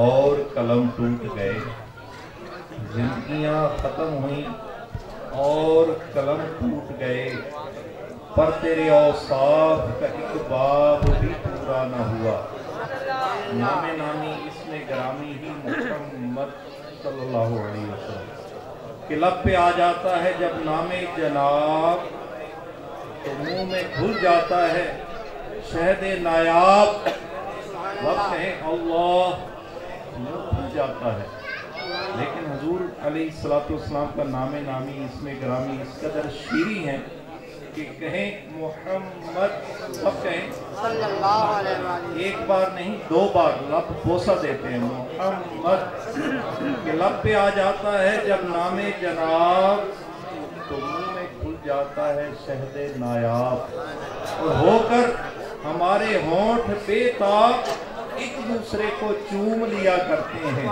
اور قلم ٹوٹ گئے، زندگیاں ختم ہوئیں اور قلم ٹوٹ گئے، پر تیرے اوصاف کا ایک باب بھی پورا نہ ہوا۔ نام نامی اسم گرامی ہی محمد صلی اللہ علیہ وسلم کہ لب پہ آ جاتا ہے جب نام جناب تو منہ میں گھل جاتا ہے شہد نایاب، وقت کہیں اللہ منہ گھل جاتا ہے۔ لیکن حضور علیہ السلام کا نام نامی اسم گرامی اس قدر شیریں ہیں کہ کہیں محمد، سب کہیں صلی اللہ علیہ وآلہ، ایک بار نہیں دو بار لب بوسہ دیتے ہیں محمد، کہ لب پہ آ جاتا ہے جب نام جناب تو منہ میں کھل جاتا ہے شہد نایاب، اور ہو کر ہمارے ہونٹ بے تاب ایک دوسرے کو چوم لیا کرتے ہیں۔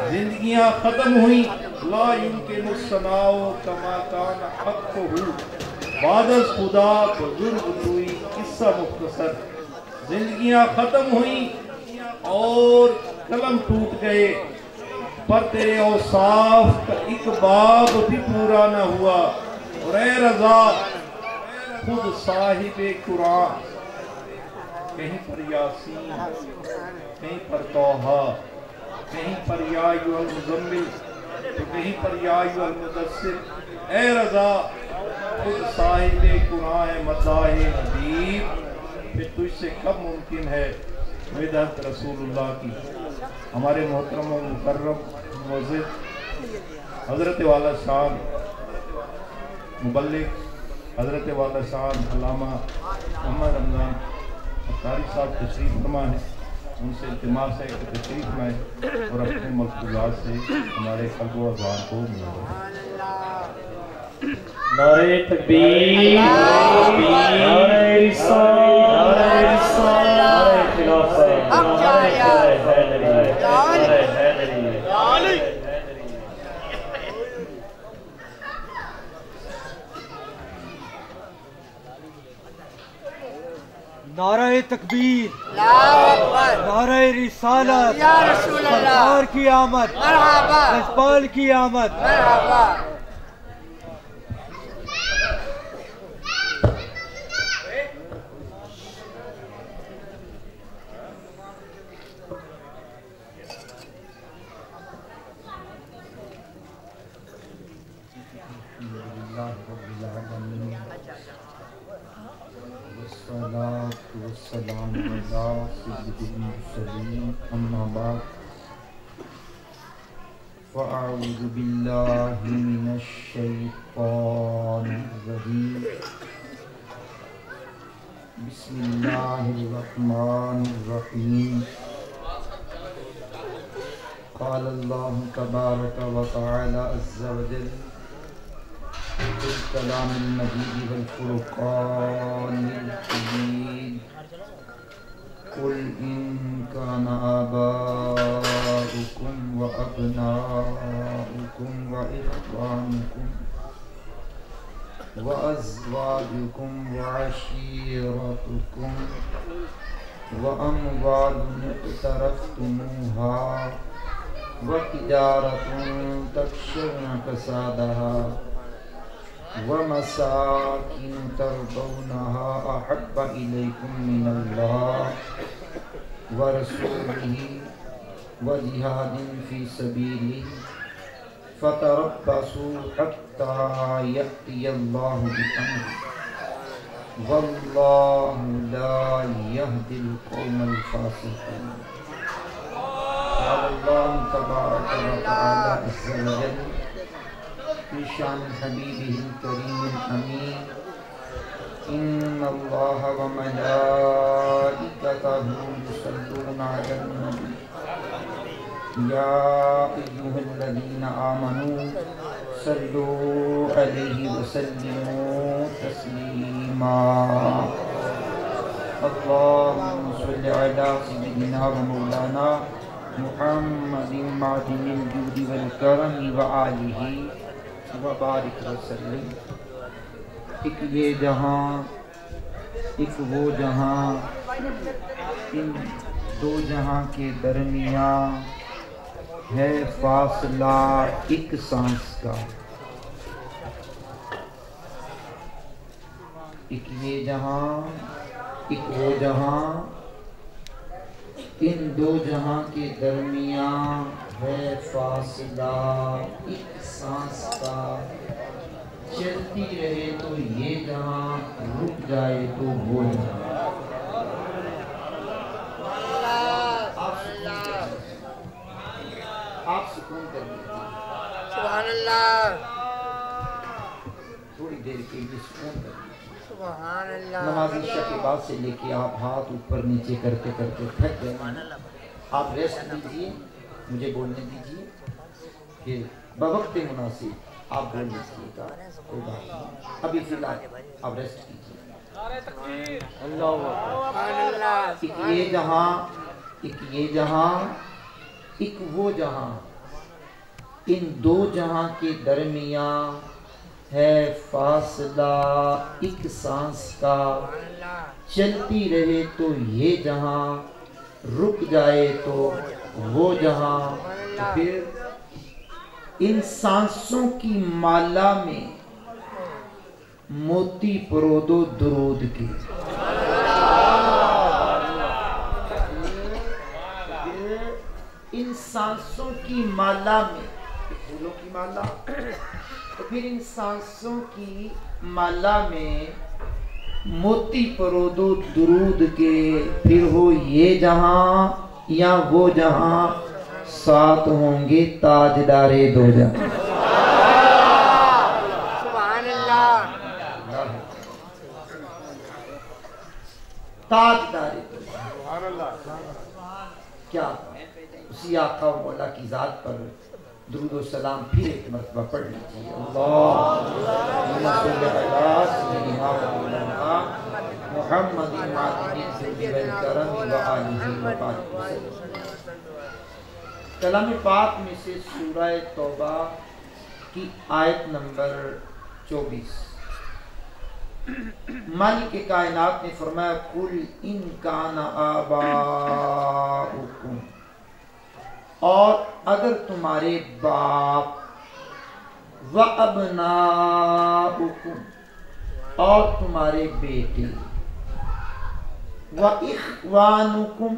زندگیاں ختم ہوئیں، لا یمکن الثناء کما کان حقہ، بعد از خدا بزرگ ہوئی قصہ مختصر۔ زندگیاں ختم ہوئیں اور قلم ٹوٹ گئے، پر تیرے اوصاف کا ایک باب بھی پورا نہ ہوا۔ اور اے رضا خود صاحب قرآن، کہیں پر یاسین، کہیں پر توحا، کہیں پر یا ایھا المزمل، تو کہیں پر یا ایھا المدثر۔ اے رضا خود صاحب قرآن مداح حبیب، پھر تجھ سے کب ممکن ہے مدحت رسول اللہ کی۔ ہمارے محترم و مکرم معزز حضرت والا شان مبلغ، حضرت والا شان علامہ محمد رمضان اختاری صاحب تشریف فرما ہے، ان سے التماس ہے کہ تشریف لائیں اور اپنے ملفوظات سے ہمارے قلب و اذہان کو ملائیں۔ نعرہ تکبیر، نعرہ رسالت، نعرہ خلافت، نعرہ حیدری، نعرہ حیدری۔ نعرہ تکبیر، اللہ اکبر، نعرہ رسالت، یا رسول اللہ، سرکار کی آمد، مرحبا رسپال کی آمد۔ مرحبا۔ والصلاة والسلام على سيد المرسلين، أما بعد، فأعوذ بالله من الشيطان الرجيم، بسم الله الرحمن الرحيم، قال الله تبارك وتعالى عز وجل في الكلام المجيد والفرقان الحميد، قل إن كان آباؤكم وأبناؤكم وإخوانكم وأزواجكم وعشيرتكم وأموال اقترفتموها وتجارة تخشون كسادها ومساكن ترضونها أحب إليكم من الله ورسوله وجهاد في سبيله فتربصوا حتى يأتي الله بأمره والله لا يهدي القوم الفاسقين۔ قال الله تبارك وتعالى عز وجل في شان حبيبه الكريم الأمين، إن الله وملائكته يصلون على النبي يا أيها الذين آمنوا صلوا عليه وسلموا تسليما۔ اللهم صل على سيدنا ومولانا محمد معدن الجود والكرم وآلہ وبارک وسلم۔ ایک یہ جہاں، ایک وہ جہاں، ان دو جہاں کے درمیان ہے فاصلہ ایک سانس کا، ایک یہ جہاں ایک وہ جہاں، ان دو جہاں کے درمیان ہے فاصلہ ایک سانس کا، چلتی رہے تو یہ جہاں، رک جائے تو وہ جہاں۔ آپ سکون کر لیجیے، سبحان اللہ، تھوڑی دیر کے لیے سکون کر لیجیے۔ سبحان اللہ، نماز عشاء کے بعد سے لے کے آپ ہاتھ اوپر نیچے کرتے کرتے تھک گئے، آپ ریسٹ دیجیے، مجھے بولنے دیجیے کہ بوقت مناسب آپ بول لیجیے گا، کوئی بات نہیں، ابھی فی الحال آپ ریسٹ کیجیے۔ سبحان اللہ، ایک یہ جہاں ایک یہ جہاں ایک وہ جہاں، ان دو جہاں کے درمیان ہے فاصلہ ایک سانس کا، چلتی رہے تو یہ جہاں، رک جائے تو وہ جہاں۔ تو پھر ان سانسوں کی مالا میں موتی پرو دو درود کے، ان سانسوں کی مالا میں، پھولوں کی مالا، تو پھر ان سانسوں کی مالا میں موتی پرو دو درود کے، پھر ہو یہ جہاں یا وہ جہاں، ساتھ ہوں گے تاجدار دو جہاں۔ سبحان اللہ، تاجدار دو جہاں، کیا اسی آقا و مولا کی ذات پر درود و سلام پھر ایک مرتبہ پڑھ لیجیے۔ اللہم صلی علی سیدنا مولانا محمد معدن الجود والکرم وآلہ وبارک وسلم۔ کلام پاک میں سے سورہ توبہ کی آیت نمبر 24، مالک کائنات نے فرمایا قل ان کان آباؤکم، اور اگر تمہارے باپ، و ابناؤکم، اور تمہارے بیٹے، و اخوانکم،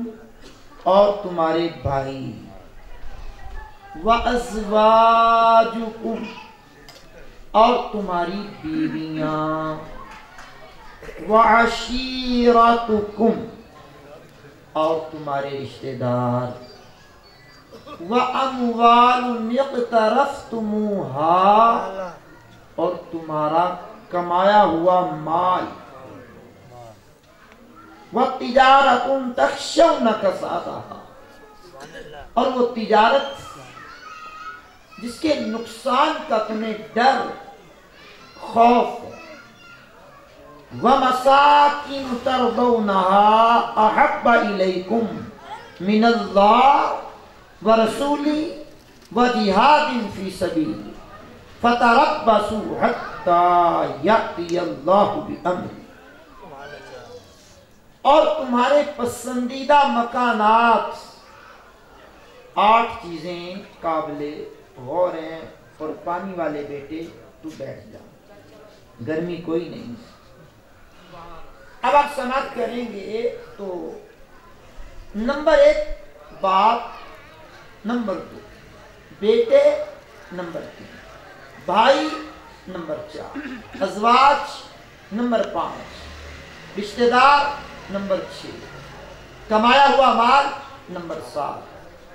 اور تمہارے بھائی، و ازواجکم، اور تمہاری بیویاں، و عشیرتکم، اور تمہارے رشتہ دار، وَأَمْوَالٌ اقْتَرَفْتُمُوهَا، اور تمہارا کمایا ہوا مال، وَتِجَارَةٌ تَخْشَوْنَ كَسَادَهَا، اور وہ تجارت جس کے نقصان کا تمہیں ڈر خوف ہے، وَمَسَاكِنُ تَرْضَوْنَهَا أَحَبَّ إِلَيْكُمْ مِنَ اللَّهِ ورسولی وجہاد فی سبیلی فتربصوا حتی یأتی اللہ بامرہ، اور تمہارے پسندیدہ مکانات، 8 چیزیں قابل غور ہیں، اور پانی والے بیٹے تو بیٹھ جا، گرمی کوئی نہیں۔ اب آپ سماعت کریں گے تو نمبر 1 باپ، نمبر 2 بیٹے، نمبر 3 بھائی، نمبر 4 ازواج، نمبر 5 رشتہ دار، نمبر 6 کمایا ہوا مال، نمبر 7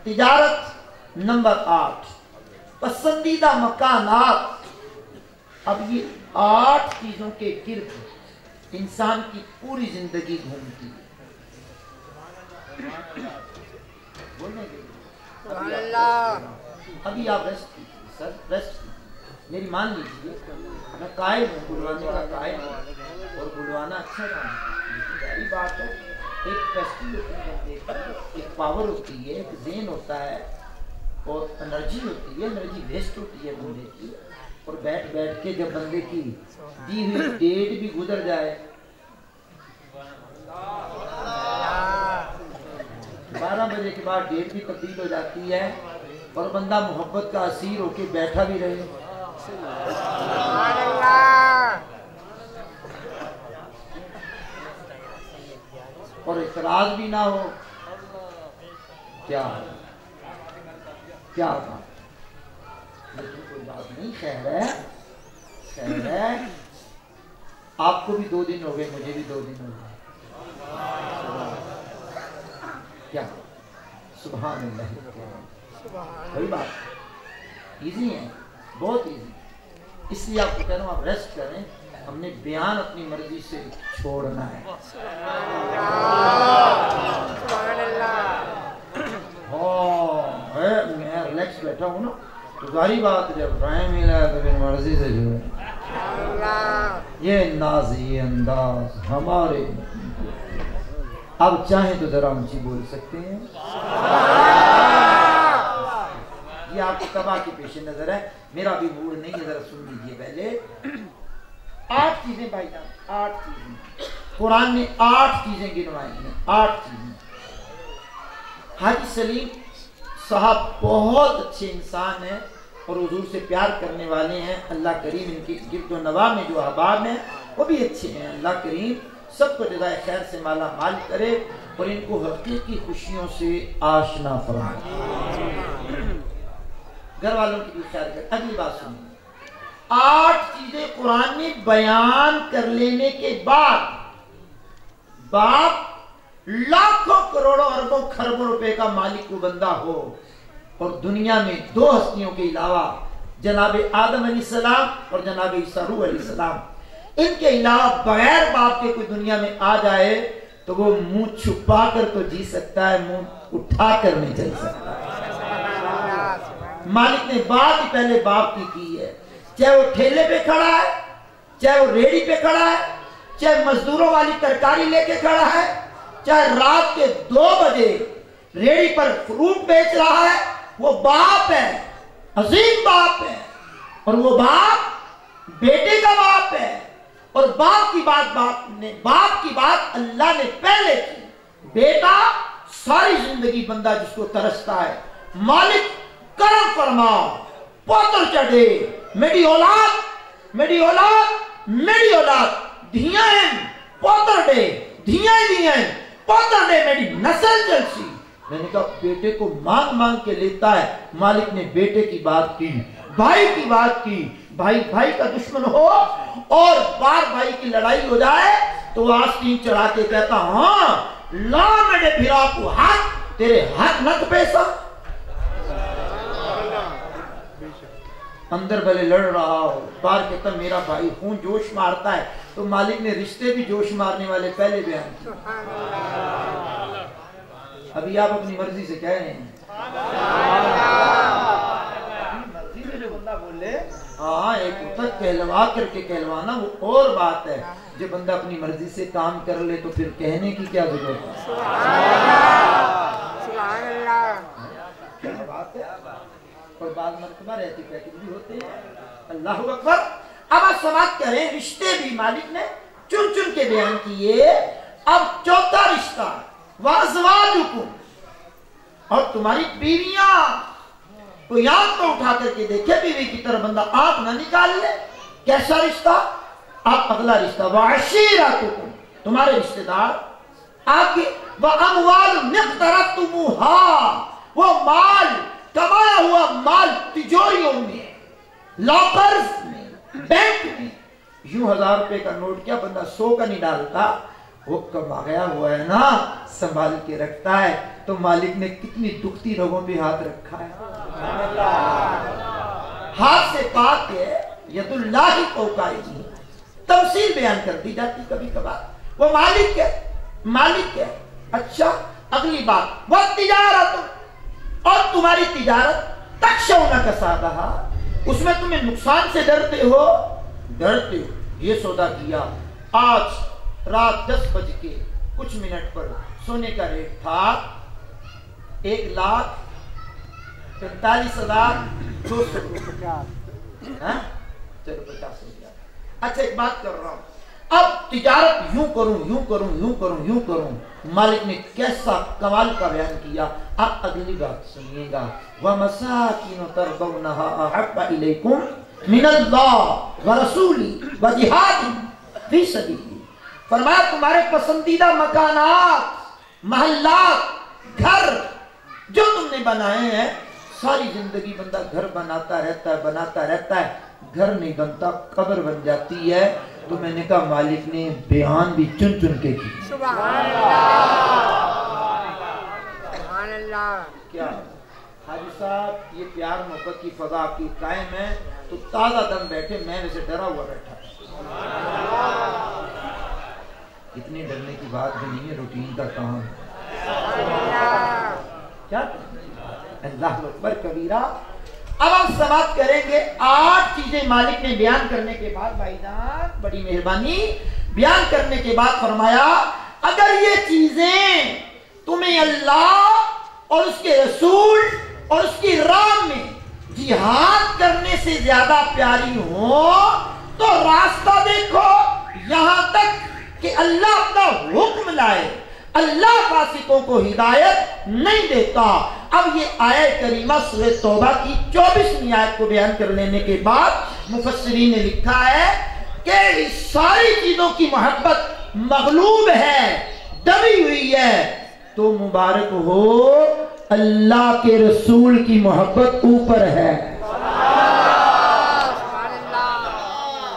تجارت، نمبر 8 پسندیدہ مکانات۔ اب یہ 8 چیزوں کے گرد انسان کی پوری زندگی گھومتی ہے۔ بولنے کے سبحان اللہ، ابھی آپ ریسٹ کیجیے سر، ریسٹ کیجیے، میری مان لیجیے، میں قائل ہوں، بلوانے کا قائل ہوں، اور بلوانا اچھا کام ہے، لیکن ظاہری بات ہے ایک کیپیسٹی ہوتی ہے بندے کی، ایک پاور ہوتی ہے، ایک ذہن ہوتا ہے، اور انرجی ہوتی ہے، انرجی ویسٹ ہوتی ہے بندے کی، اور بیٹھ بیٹھ کے جب بندے کی دی ہوئی ڈیٹ بھی گزر جائے، 12 بجے کے بعد ڈیٹ بھی تبدیل ہو جاتی ہے اور بندہ محبت کا اسیر ہو کے بیٹھا بھی رہے. سبحان اللہ. اور اعتراض بھی نہ ہو. کیا ہوگا؟ لیکن کوئی بات نہیں. خیر ہے. آپ کو بھی 2 دن ہو گئے, مجھے بھی 2 دن ہو گئے. کیا سبحان اللہ. کوئی بات ایزی ہے, بہت ایزی. اس لیے آپ کو کہہ رہا ہوں آپ ریسٹ کریں. ہم نے بیان اپنی مرضی سے چھوڑنا ہے. میں ریلیکس بیٹھا ہوں نا تو ظاہری بات جب ٹائم ملا ہے تو پھر مرضی سے جو ہے یہ نازی انداز ہمارے. اب چاہیں تو ذرا اونچی بول سکتے ہیں. یہ آپ کی تباہ کے پیش نظر ہے, میرا بھی موڈ نہیں ہے. ذرا سن لیجیے پہلے. 8 چیزیں بھائی جان, 8 چیزیں قرآن نے 8 چیزیں گنوائی ہیں. 8 چیزیں. حاجی سلیم صاحب بہت اچھے انسان ہیں اور حضور سے پیار کرنے والے ہیں. اللہ کریم ان کی گرد و نواح میں جو احباب ہیں وہ بھی اچھے ہیں. اللہ کریم سب کو جزائے خیر سے مالا مال کرے اور ان کو حقیقی خوشیوں سے آشنا فرمائے. گھر والوں کی بھی خیر کرے. اگلی بات سنیں. 8 چیزیں قرآن میں بیان کر لینے کے بعد باپ لاکھوں کروڑوں اربوں خربوں روپے کا مالک وہ بندہ ہو اور دنیا میں 2 ہستیوں کے علاوہ جناب آدم علیہ السلام اور جناب عیسیٰ روح علیہ السلام, ان کے علاوہ بغیر باپ کے کوئی دنیا میں آ جائے تو وہ منہ چھپا کر تو جی سکتا ہے, منہ اٹھا کر نہیں چل سکتا. مالک نے بات ہی پہلے باپ کی ہے. چاہے وہ ٹھیلے پہ کھڑا ہے, چاہے وہ ریڑھی پہ کھڑا ہے, چاہے مزدوروں والی ترکاری لے کے کھڑا ہے, چاہے رات کے 2 بجے ریڑھی پر فروٹ بیچ رہا ہے, وہ باپ ہے, عظیم باپ ہے. اور وہ باپ بیٹے کا باپ ہے. اور باپ کی بات اللہ نے پہلے کی. بیٹا ساری زندگی بندہ جس کو ترستا ہے, مالک کرم فرما, پوتر چڑھے, میری اولاد دھیاں ہیں پوتر دے, دھیاں پوتر دے, میری نسل چلسی. میں نے کہا بیٹے کو مانگ کے لیتا ہے. مالک نے بیٹے کی بات کی, بھائی کی بات کی. بھائی کا دشمن ہو اور بھائی کی لڑائی ہو جائے تو وہ آستین چڑھا کے کہتا ہاں لا میرے بھرا کو حق, تیرے حق نہ پیسہ. اندر بھلے لڑ رہا ہو, بار کہتا میرا بھائی خون جوش مارتا ہے, تو مالک نے رشتے بھی جوش مارنے والے پہلے بیان کیے. ابھی آپ اپنی مرضی سے کہہ رہے ہیں, مرضی سے جو بندہ بولے ہاں ایک اتک کہلوا کر کے کہلوانا وہ اور بات ہے. جو بندہ اپنی مرضی سے کام کر لے تو پھر کہنے کی کیا ضرورت ہے. سبحان اللہ. کیا بات ہے. اور بعض مرتبہ رہتی پیکٹ بھی ہوتے ہیں. اللہ اکبر. اب آپ سماعت کریں, رشتے بھی مالک نے چن کے بیان کیے. اب 4تھا رشتہ وازواجکم, اور تمہاری بیویاں. کوئی آنکھ تو اٹھا کر کے دیکھے بیوی کی طرف بندہ آنکھ نہ نکال لے. کیسا رشتہ؟ اب اگلا رشتہ وعشیرتکم, تمہارے رشتہ دار. آگے واموال اقترفتموها, وہ مال کمایا ہوا مال تجوریوں میں, لاکرز میں, بینک میں. یوں 1000 روپے کا نوٹ کیا بندہ 100 کا نہیں ڈالتا, وہ کمایا ہوا ہے نا, سنبھال کے رکھتا ہے. تو مالک نے کتنی دکھتی رگوں پہ ہاتھ رکھا ہے. ہاتھ سے پاک ہے, ید اللہ فوق ایدیہم. تفصیل بیان کر دی جاتی کبھی کبھار. وہ مالک ہے. اچھا اگلی بات والتجارت, اور تمہاری تجارت تخشون کسادہا, اس میں تمہیں نقصان سے ڈرتے ہو. یہ سودا کیا, آج رات 10 بج کے کچھ منٹ پر سونے کا ریٹ تھا 1,45,200 روپیہ. چلو 50 ہو گیا. اچھا ایک بات کر رہا ہوں, اب تجارت یوں کروں یوں کروں یوں کروں یوں کروں. مالک نے کیسا کمال کا بیان کیا. آپ اگلی بات سنیے گا. وَمَسَاكِنُ تَرْضَوْنَهَا أَحَبَّ إِلَيْكُمْ مِنَ اللَّهِ وَرَسُولِهِ وَجِهَادٍ فِي سَبِيلِهِ. فرمایا تمہارے پسندیدہ مکانات, محلات, گھر جو تم نے بنائے ہیں. ساری زندگی بندہ گھر بناتا رہتا ہے, گھر نہیں بنتا, قبر بن جاتی ہے. تو میں نے کہا مالک نے بیان بھی چن چن کے کی. سبحان اللہ, سبحان اللہ. کیا حاجی صاحب یہ پیار محبت کی فضا آپ کی قائم ہے تو تازہ دم بیٹھے, میں ویسے ڈرا ہوا بیٹھا. اتنے ڈرنے کی بات بھی نہیں ہے, روٹین کا کام ہے. کیا اللہ اکبر کبیرہ. اب ہم سماعت کریں گے 8 چیزیں مالک نے بیان کرنے کے بعد. بھائی جان بڑی مہربانی, بیان کرنے کے بعد فرمایا اگر یہ چیزیں تمہیں اللہ اور اس کے رسول اور اس کی راہ میں جہاد کرنے سے زیادہ پیاری ہوں تو راستہ دیکھو یہاں تک کہ اللہ اپنا حکم لائے. اللہ فاسقوں کو ہدایت نہیں دیتا. اب یہ آیت کریمہ سورہ توبہ کی 24ویں آیت کو بیان کر لینے کے بعد مفسرین نے لکھا ہے کہ ساری چیزوں کی محبت مغلوب ہے, دبی ہوئی ہے, تو مبارک ہو اللہ کے رسول کی محبت اوپر ہے.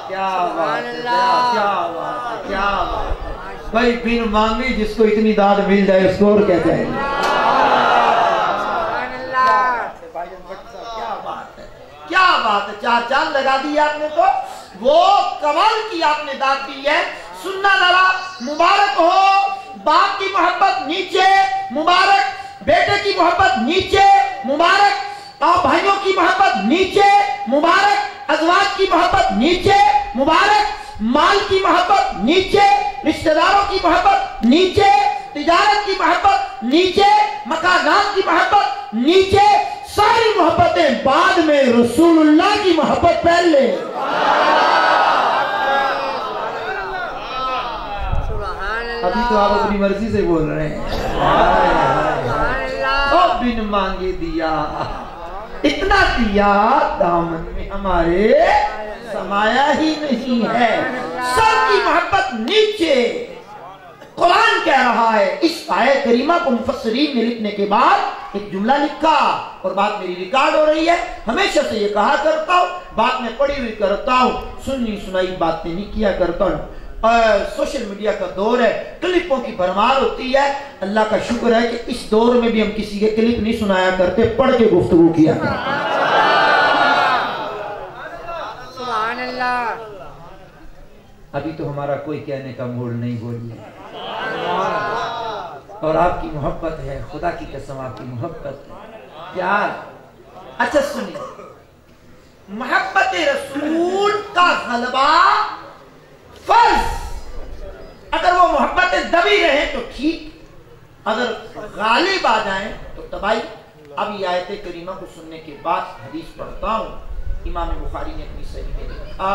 کیا بات ہے, کیا بات ہے, کیا بات ہے. بھائی بن مانگی جس کو اتنی داد مل جائے اس کو اور کیا چاہیے. کیا بات ہے, 4 چاند لگا دی آپ نے. تو وہ کمال کی آپ نے داد دی ہے. سننا ذرا, مبارک ہو باپ کی محبت نیچے, مبارک بیٹے کی محبت نیچے, مبارک اور بھائیوں کی محبت نیچے, مبارک ازواج کی محبت نیچے, مبارک مال کی محبت نیچے, رشتہ داروں کی محبت نیچے, تجارت کی محبت نیچے, مکانات کی محبت نیچے, ساری محبتیں بعد میں, رسول اللہ کی محبت پہلے. ابھی تو آپ اپنی مرضی سے بول رہے ہیں. بن مانگے دیا, اتنا دیا دامن میں ہمارے سمایا ہی نہیں ہے. سب کی محبت نیچے. قرآن کہہ رہا ہے. اس آیت کریمہ کو مفسرین نے لکھنے کے بعد ایک جملہ لکھا, اور بات میری ریکارڈ ہو رہی ہے. ہمیشہ سے یہ کہا کرتا ہوں, بات میں پڑھی ہوئی کرتا ہوں, سنی سنائی باتیں نہیں کیا کرتا ہوں. سوشل میڈیا کا دور ہے, کلپوں کی بھرمار ہوتی ہے. اللہ کا شکر ہے کہ اس دور میں بھی ہم کسی کے کلپ نہیں سنایا کرتے, پڑھ کے گفتگو کیا کرتے. سبحان اللہ. ابھی تو ہمارا کوئی کہنے کا موڑ نہیں, بولیے. اور آپ کی محبت ہے, خدا کی قسم آپ کی محبت ہے, پیار. اچھا سنیے, محبت رسول کا غلبہ فرض. اگر وہ محبتیں دبی رہیں تو ٹھیک, اگر غالب آ جائیں تو تباہی. اب یہ آیت کریمہ کو سننے کے بعد حدیث پڑھتا ہوں. امام بخاری نے اپنی صحیح میں لکھا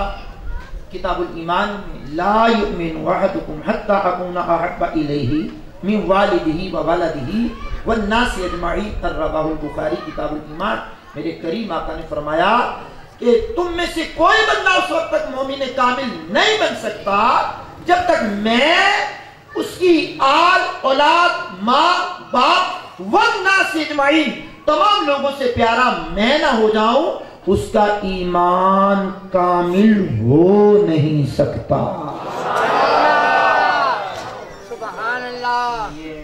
کتاب الایمان میں, لا یؤمن احدکم حتی اکون احب الیہ من والدہ وولدہ والناس اجمعین. رواہ البخاری کتاب الایمان. میرے کریم آقا نے فرمایا کہ تم میں سے کوئی بندہ اس وقت تک مومن کامل نہیں بن سکتا جب تک میں اس کی آل اولاد, ماں باپ, والناس اجمعین, تمام لوگوں سے پیارا میں نہ ہو جاؤں, اس کا ایمان کامل ہو نہیں سکتا. سبحان اللہ. یہ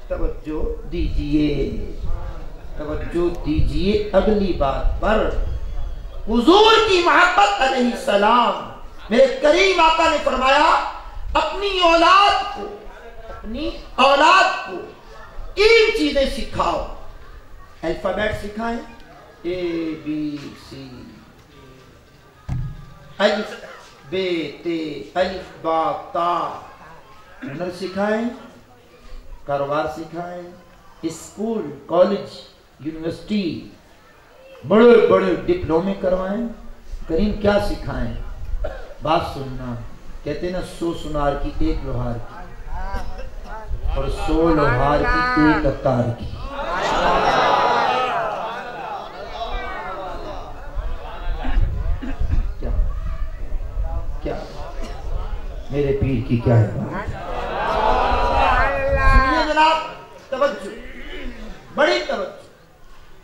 توجہ دیجئے, توجہ دیجئے اگلی بات پر. حضور کی محبت علیہ السلام. میرے کریم آقا نے فرمایا اپنی اولاد کو 3 چیزیں سکھاؤ. الفابیٹ سکھائیں, اے بی سی, الف بے تے, الف با تا. ہنر سکھائیں, کاروبار سکھائیں, اسکول, کالج, یونیورسٹی, بڑے بڑے ڈپلومے کروائیں. کریم کیا سکھائیں؟ بات سننا, کہتے ہیں نا 100 سنار کی 1 لوہار کی اور 100 لوہار کی 1 عطار کی. کیا میرے پیر کی کیا ہے بات؟ سنیے جناب، توجہ، بڑی توجہ.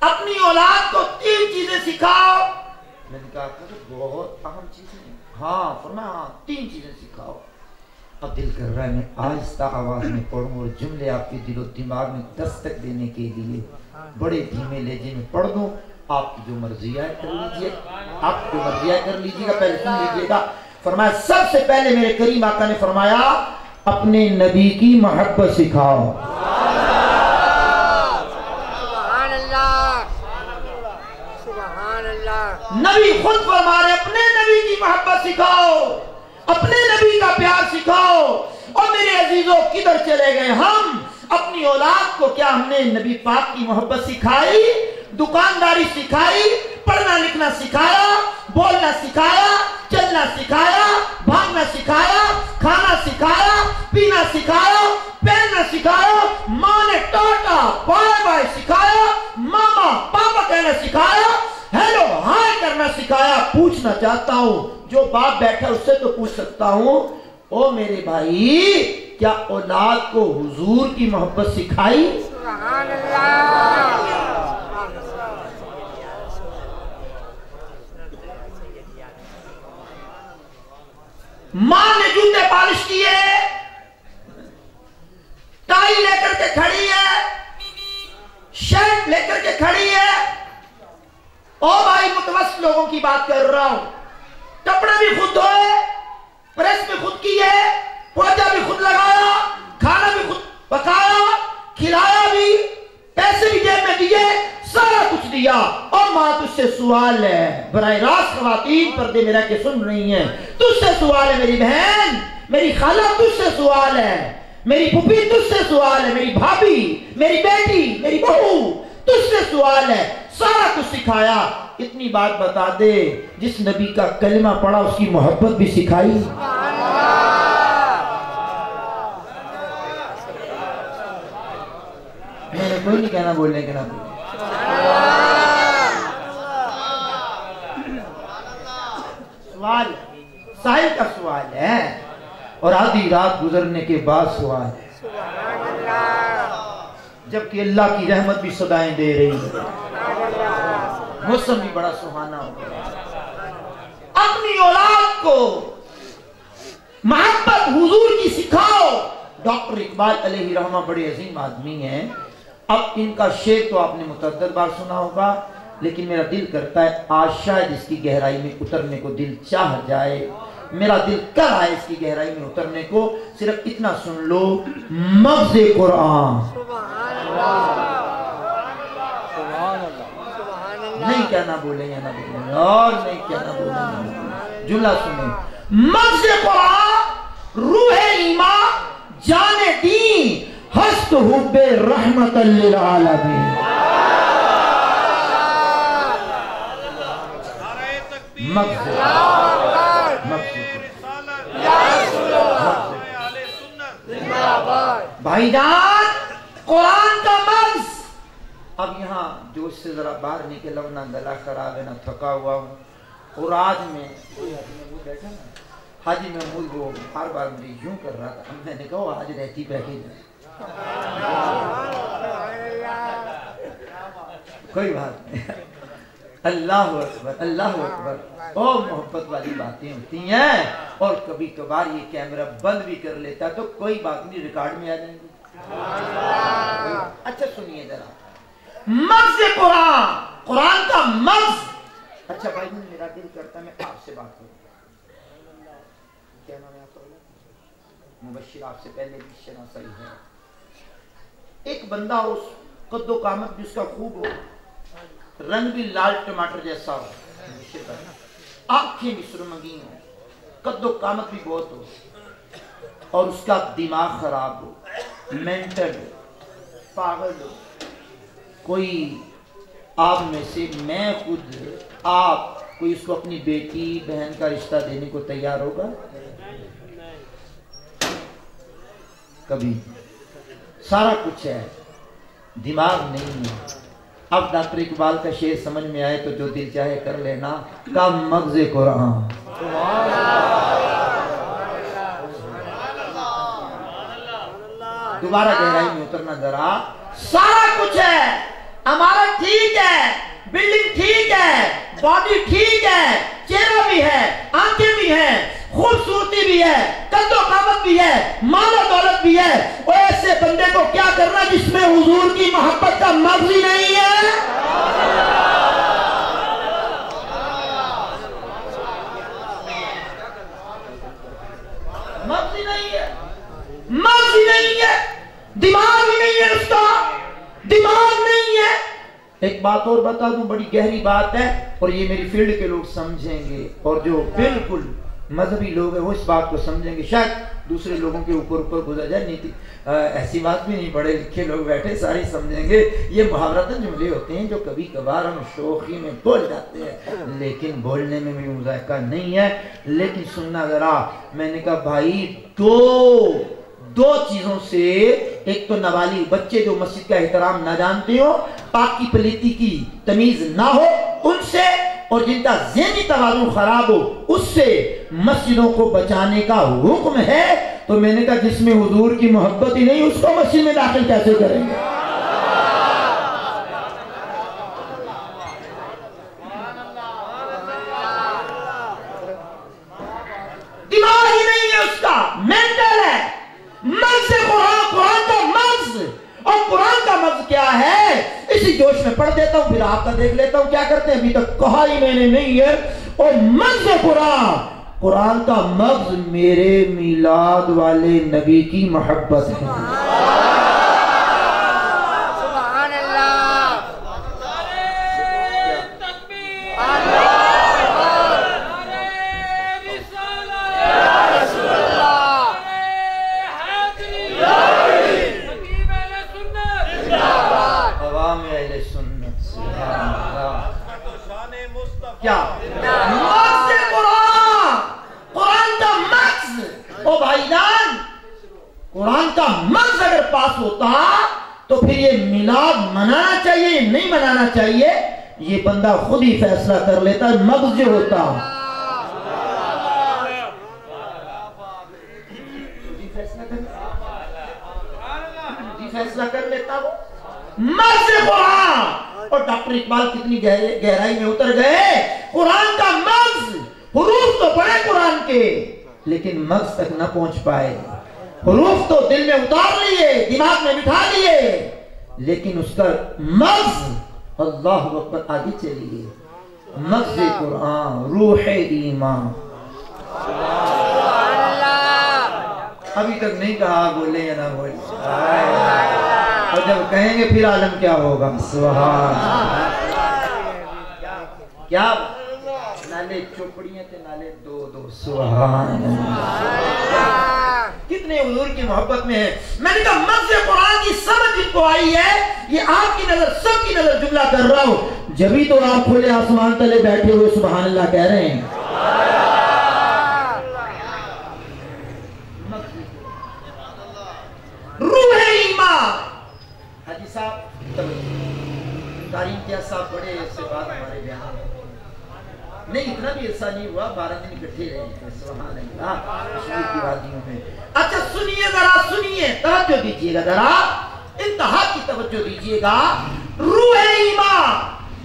اپنی اولاد کو 3 چیزیں سکھاؤ. میں نے کہا بہت اہم چیزیں ہیں. ہاں فرمایا ہاں 3 چیزیں سکھاؤ. اب دل کر رہا ہے میں آہستہ آواز میں پڑھوں اور جملے آپ کے دل و دماغ میں دستک دینے کے لیے بڑے دھیمے لہجے میں پڑھ دوں. آپ کی جو مرضی ہے کر لیجیے، آپ کی جو مرضی ہے کر لیجیے گا. پہلے سن لیجیے گا. فرمایا سب سے پہلے میرے کریم آقا نے فرمایا اپنے نبی کی محبت سکھاؤ. سبحان اللہ، سبحان اللہ. نبی خود فرما رہے اپنے نبی کی محبت سکھاؤ، اپنے نبی کا پیار سکھاؤ. اور میرے عزیزوں کدھر چلے گئے ہم؟ اپنی اولاد کو کیا ہم نے نبی پاک کی محبت سکھائی؟ دکانداری سکھائی، پڑھنا لکھنا سکھایا، بولنا سکھایا، چلنا سکھایا، بھاگنا سکھایا، کھانا سکھایا، پینا سکھایا، پہننا سکھایا. ماں نے ٹاٹا بائے بائے سکھایا، ماما پاپا کہنا سکھایا، ہیلو ہائے کرنا سکھایا. پوچھنا چاہتا ہوں، جو باپ بیٹھا اس سے تو پوچھ سکتا ہوں، او میرے بھائی کیا اولاد کو حضور کی محبت سکھائی؟ سبحان اللہ. ماں نے جوتے پالش کیے، ٹائی لے کر کے کھڑی ہے، شرٹ لے کر کے کھڑی ہے. او بھائی متوسط لوگوں کی بات کر رہا ہوں. کپڑے بھی خود دھوئے، پریس بھی خود کیے، پوچھا بھی خود لگایا، کھانا بھی خود پکایا، کھلایا بھی، پیسے بھی جیب میں دیے، سارا کچھ دیا. اور ماں تجھ سے سوال ہے، براہ راست خواتین پردے میں رہ کے سن رہی ہیں، تجھ سے سوال ہے میری بہن، میری خالہ تجھ سے سوال ہے، میری پھوپھی تجھ سے سوال ہے، میری بھابھی، میری بیٹی، میری بہو تجھ سے سوال ہے. سارا کچھ سکھایا. اتنی بات بتا دے جس نبی کا کلمہ پڑھا اس کی محبت بھی سکھائی. میں نے کوئی نہیں کہنا بولنے کے نام. سوال سائل کا سوال ہے اور آدھی رات گزرنے کے بعد سوال ہے، جبکہ اللہ کی رحمت بھی صدائیں دے رہی ہے، موسم بھی بڑا سہانا ہو گیا. اپنی اولاد کو محبت حضور کی سکھاؤ. ڈاکٹر اقبال علیہ رحمہ بڑے عظیم آدمی ہیں. اب ان کا شعر تو آپ نے متعدد بار سنا ہوگا، لیکن میرا دل کرتا ہے آج شاید اس کی گہرائی میں اترنے کو دل چاہ جائے. میرا دل کر آئے اس کی گہرائی میں اترنے کو. صرف اتنا سن لو، مغز قرآن. نہیں کہنا بولے یا نہ بولے، اور نہیں کہنا بولے. جملہ سنیں، مغز قرآن روح ایمان جان دین ہست حب رحمت للعالمین. مغز بھائی جان قرآن کا مغز. اب یہاں جوش سے ذرا باہر نکلا ہوں، نہ گلا خراب ہے نہ تھکا ہوا ہوں. اور آج میں بیٹھا نا حاجی محمود وہ ہر بار مجھے یوں کر رہا تھا، میں نے کہا آج رہتی بیٹھے جائے. کوئی بات نہیں. اللہ اکبر اللہ اکبر. اور محبت والی باتیں ہوتی ہیں اور کبھی کبھار یہ کیمرہ بند بھی کر لیتا تو کوئی بات نہیں، ریکارڈ میں آ جائیں گے. اچھا سنیے ذرا، مغز قرآن، قرآن کا مغز. اچھا بھائی میرا دل کرتا ہے میں آپ سے بات کروں. کیا نام ہے آپ کا؟ مبشر آپ سے پہلے بھی شناسائی ہے. ایک بندہ اس قد و قامت بھی اس کا خوب ہو، رنگ بھی لال ٹماٹر جیسا ہو، آنکھیں بھی سرمگی ہوں، قد و قامت بھی بہت ہو، اور اس کا دماغ خراب ہو، مینٹل ہو، پاگل ہو. کوئی آپ میں سے، میں خود، آپ، کوئی اس کو اپنی بیٹی بہن کا رشتہ دینے کو تیار ہوگا؟ कभी सारा कुछ है, दिमाग नहीं है। अब डॉक्टर इकबाल का शेर समझ में आए तो जो दिल चाहे कर लेना, का मग़ज़ कुरान। दोबारा गहराई में उतरना जरा। सारा कुछ है, हमारा ठीक है, बिल्डिंग ठीक है, बॉडी ठीक है, चेहरा भी है, आंखें भी हैं, खूबसूरती भी है, कद्दो कामत भी है, माला दौलत भी है। और ऐसे बंदे को क्या करना जिसमें हुजूर की मोहब्बत का मग़ज़ ही नहीं है। मग़ज़ ही नहीं है, मग़ज़ ही नहीं है, दिमाग ही नहीं है, उसका दिमाग नहीं है। एक बात और बता दूं, बड़ी गहरी बात है और ये मेरी फील्ड के लोग समझेंगे, और जो बिल्कुल मजहबी लोग हैं वो इस बात को समझेंगे, शायद दूसरे लोगों के ऊपर गुजर जाए। नीति ऐसी बात भी नहीं, पढ़े लिखे लोग बैठे सारे समझेंगे। ये मुहावरतन जुमले होते हैं जो कभी कभार हम शौकी में बोल जाते हैं, लेकिन बोलने में भी मुज़ायका नहीं है। लेकिन सुनना जरा, मैंने कहा भाई दो चीजों से, एक तो नाबालिग बच्चे जो मस्जिद का एहतराम ना जानते हो, पाकी पलीती की तमीज ना हो उनसे, और जिनका ज़हनी तवाज़ुन खराब हो उससे मस्जिदों को बचाने का हुक्म है। तो मैंने कहा जिसमें हुजूर की मोहब्बत ही नहीं उसको मस्जिद में दाखिल कैसे करेंगे। दिमाग ही नहीं है उसका, मेंटल है। मग़ज़ कुरान, कुरान का मग़ज़, और कुरान का मग़ज़ क्या है इसी जोश में पढ़ देता हूं, फिर आपका देख लेता हूं क्या करते हैं। अभी तक कहा ही मैंने नहीं है। और मग़ज़ कुरान, कुरान का मग़ज़ मेरे मिलाद वाले नबी की मोहब्बत है। क्या मग़ज़ कुरान, कुरान का मग़ज़। ओ भाईजान, कुरान का मग़ज़ अगर पास होता तो फिर ये मिलाद मनाना चाहिए नहीं मनाना चाहिए, ये बंदा खुद ही फैसला कर लेता। मग़ज़ जो होता फैसला कर लेता वो मग़ज़ कुरान। और डॉक्टर इकबाल कितनी गहराई में उतर गए। कुरान का मग़ज़, हुरूफ तो पढ़े कुरान के लेकिन मग़ज़ तक न पहुंच पाए। हुरूफ तो दिल में उतार लिए, दिमाग में बिठा लिए, लेकिन उसका मग़ज़ अल्लाह अकबर आगे चली गई। मग़ज़ कुरान, रूह ईमान। अभी तक नहीं कहा, बोले या ना बोले, और जब कहेंगे फिर आलम क्या होगा। सुभान क्या नाले चोपड़ियां थे, नाले दो। सुभान कितने हुजूर की मोहब्बत में है। मैंने कहा मग़ज़ कुरान की समझ जिनको आई है, ये आपकी नजर सबकी नजर जुमला कर रहा हूं, जब ही तो आप खुले आसमान तले बैठे हुए सुभान अल्लाह कह रहे हैं। रूह ईमान। हाजी साहब तारीम क्या साहब बड़े ऐसे बात हमारे बयान नहीं, इतना भी ऐसा नहीं हुआ, 12 दिन इकट्ठे रहे सुभान अल्लाह कश्मीर की वादियों में। अच्छा सुनिए जरा, सुनिए, तवज्जो दीजिएगा जरा, इंतहा की तवज्जो दीजिएगा। रूह ईमान,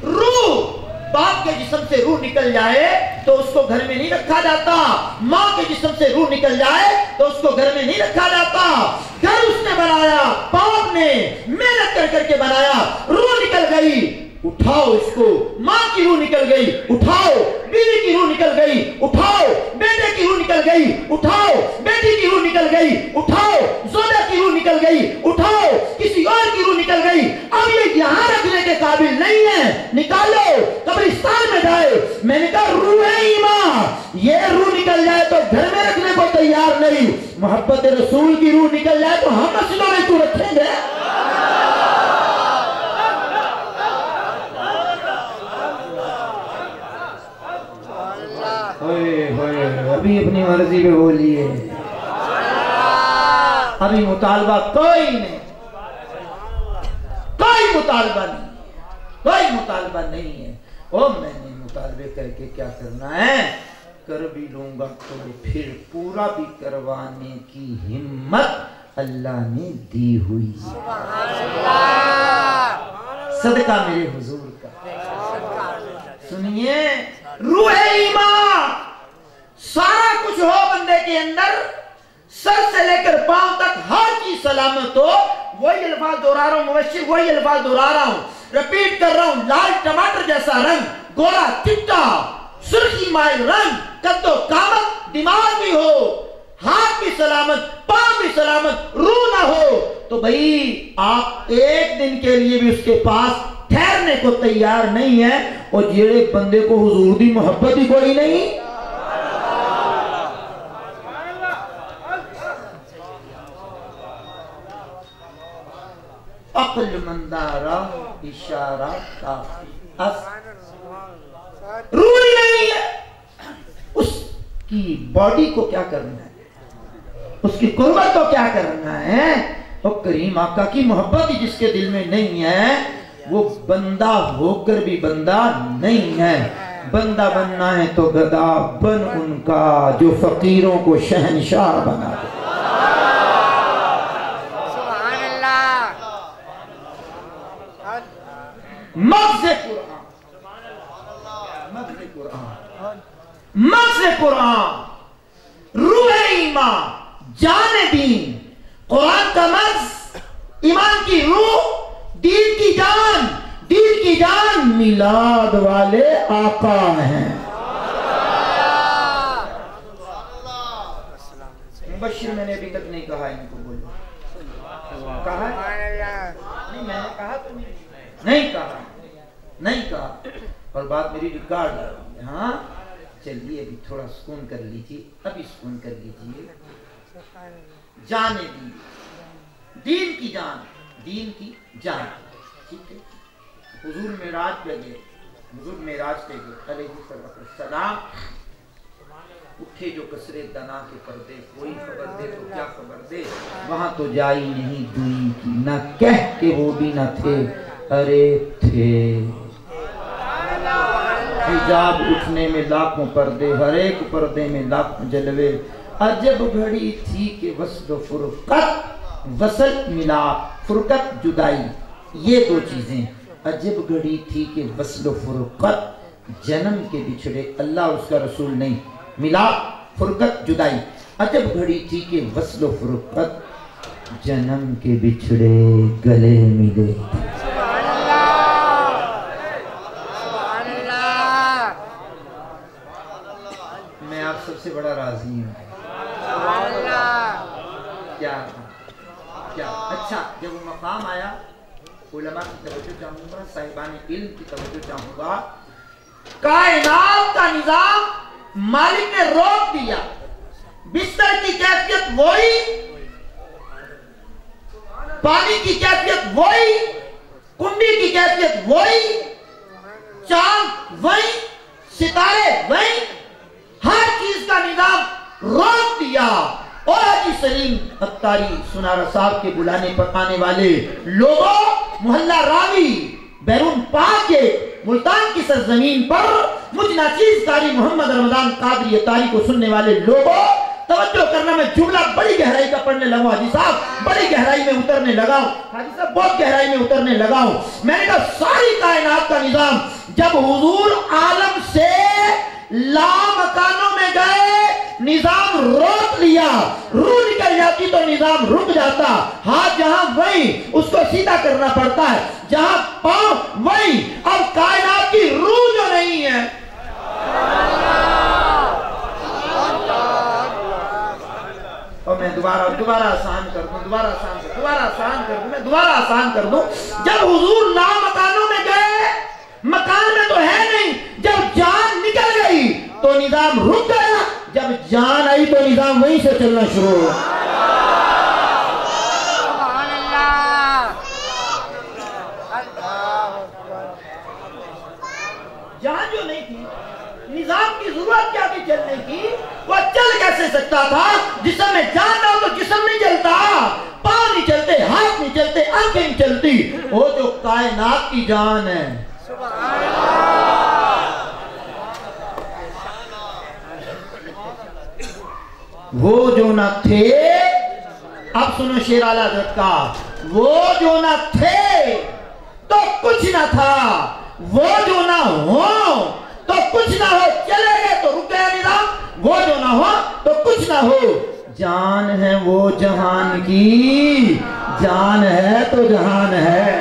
रूह बाप के जिस्म से रूह निकल जाए तो उसको घर में नहीं रखा जाता। माँ के जिस्म से रूह निकल जाए तो उसको घर में नहीं रखा जाता। घर उसने बनाया, बाप ने मेहनत कर करके बनाया, रूह निकल गई, उठाओ इसको। माँ की रूह निकल गई, उठाओ। बीवी की रूह निकल गई, उठाओ। बेटे की रूह निकल गई, उठाओ। बेटी की रूह निकल गई, उठाओ। जोजा की रूह निकल गई, उठाओ। किसी और की रूह निकल गई, अब ये यहाँ रखने के काबिल नहीं है, निकालो, कब्रिस्तान में जाए। मैंने कहा रूह ईमान, ये रूह निकल जाए तो घर में रखने को तैयार नहीं, मोहब्बत रसूल की रूह निकल जाए तो हम मस्जिदों में क्यों रखेंगे। अभी अपनी मर्जी पे बोलिए। अभी मुतालबा कोई नहीं, कोई मुतालबा नहीं, कोई मुतालबा नहीं है। ओ मैंने मुतालबे करके क्या करना है, कर भी लूंगा तो फिर पूरा भी करवाने की हिम्मत अल्लाह ने दी हुई। सदका मेरे हुजूर का। सुनिए, रूह ईमान सारा कुछ हो बंदे के अंदर, सर से लेकर पांव तक हर चीज सलामत हो। वही अल्फाज दोहरा रहा हूं मुबश्शिर, वही अल्फाज दोहरा रहा हूं, रिपीट कर रहा हूं। लाल टमाटर जैसा रंग, गोरा चिट्टा, सुर्खी माइल रंग, कद्दो कामत, दिमाग भी हो, हाथ भी सलामत, पांव भी सलामत, रूह ना हो, तो भाई आप एक दिन के लिए भी उसके पास ठहरने को तैयार नहीं है। और जेड़े बंदे को हुजूर दी मोहब्बत ही कोई नहीं, अक्ल मंदारा इशारा काफी, रूह ही नहीं है। उसकी बॉडी को क्या करना है, उसकी कुर्बत को क्या करना है। और करीम आका की मोहब्बत ही जिसके दिल में नहीं है, वो बंदा होकर भी बंदा नहीं है। बंदा बनना है तो गदा बन उनका, जो फकीरों को शहनशाह बना दे। मग़ज़ कुरान, मग़ज़ कुरान, मग़ज़ कुरान, रूह ईमान, जान दीन। कुरान का मग़ज़, ईमान की रूह, दीन की जान, दीन की जान मिलाद वाले आका हैं। मुबश्शिर मैंने अभी तक नहीं कहा, इनको बोलो। कहा नहीं, मैंने कहा तो नहीं कहा, नहीं कहा। और बात मेरी रिकॉर्ड है। हाँ चलिए अभी थोड़ा सुकून कर लीजिए, अभी सुकून कर लीजिए। जाने दीन, दीन की जान, दीन की जान, ठीक है। हुजूर मेराज पे गए, हुजूर मेराज पे गए अलैहिस्सलाम, उठे जो कसरे दना के पर्दे, कोई खबर दे तो क्या खबर दे, वहां तो जाई नहीं दुई की, न कह के वो भी न थे, अरे थे। हिजाब उठने में लाखों पर्दे, हर एक पर्दे में लाखों जलवे। अजब घड़ी थी कि वस्ल फुरकत, वसल मिलाप, फुरकत जुदाई, ये दो चीजें। अजब घड़ी थी कि वस्ल फुरकत, जन्म के बिछड़े, अल्लाह उसका रसूल नहीं, मिलाप फुरकत जुदाई। अजब घड़ी थी कि वस्ल फुरकत, जन्म के बिछड़े गले मिले। मैं आप सबसे बड़ा राजी हूँ। क्या क्या अच्छा, जब वो मकाम आया, उलमा की तवज्जो चाहूंगा, साहिबान इल्म की तवज्जो चाहूंगा। कायनात का निजाम मालिक ने रोक दिया। बिस्तर की कैफियत वही, पानी की कैफियत वही, कुंडी की कैफियत वही, चांद वही, सितारे वही, हर चीज का निजाम रोक दिया। और हाजी सलीम अत्तारी सुनारा साहब के बुलाने पर आने वाले लोगों, मोहल्ला रावी बैरून पाक के मुल्तान की सरजमीन पर मुझ नाचीज कारी मोहम्मद रमजान कादरी अत्तारी को सुनने वाले लोगों, तवज्जो करना, मैं जुमला बड़ी गहराई का पढ़ने लगा हाजी साहब, बड़ी गहराई में उतरने लगा हाजी साहब, बहुत गहराई में उतरने लगा हूं। मैंने कहा सारी कायनात का निजाम जब हुजूर आलम से लामकानों में गए, निजाम रोक लिया। रूह निकल जाती तो निजाम रुक जाता। हाथ जहां वही, उसको सीधा करना पड़ता है, जहां पांव वही। अब कायनात की रूह जो नहीं है, और मैं दोबारा आसान कर दूं, दोबारा आसान कर दूं, मैं दोबारा आसान कर दूं। जब हुजूर लामकानों में गए, मकान में तो है नहीं, जब जान निकल गई तो निजाम रुक गया, जब जान आई तो निजाम वहीं से चलना शुरू हुआ। जान जो नहीं थी, نظام کی ضرورت کیا تھی چلنے کی؟ وہ چل کیسے سکتا تھا؟ جسم میں جان نہ ہو تو جسم نہیں چلتا، پاؤں نہیں چلتے، ہاتھ نہیں چلتے، آنکھیں نہیں چلتی۔ وہ جو کائنات کی جان ہے، وہ جو نہ تھے، اب سنو شیر اعلیٰ حضرت کا، وہ جو نہ تھے تو کچھ نہ تھا، وہ جو نہ ہو تو کچھ نہ ہو، چلے گئے تو رک گیا نظام، وہ جو نہ ہو تو کچھ نہ ہو۔ جان ہے وہ جہان کی، جان ہے تو جہان ہے۔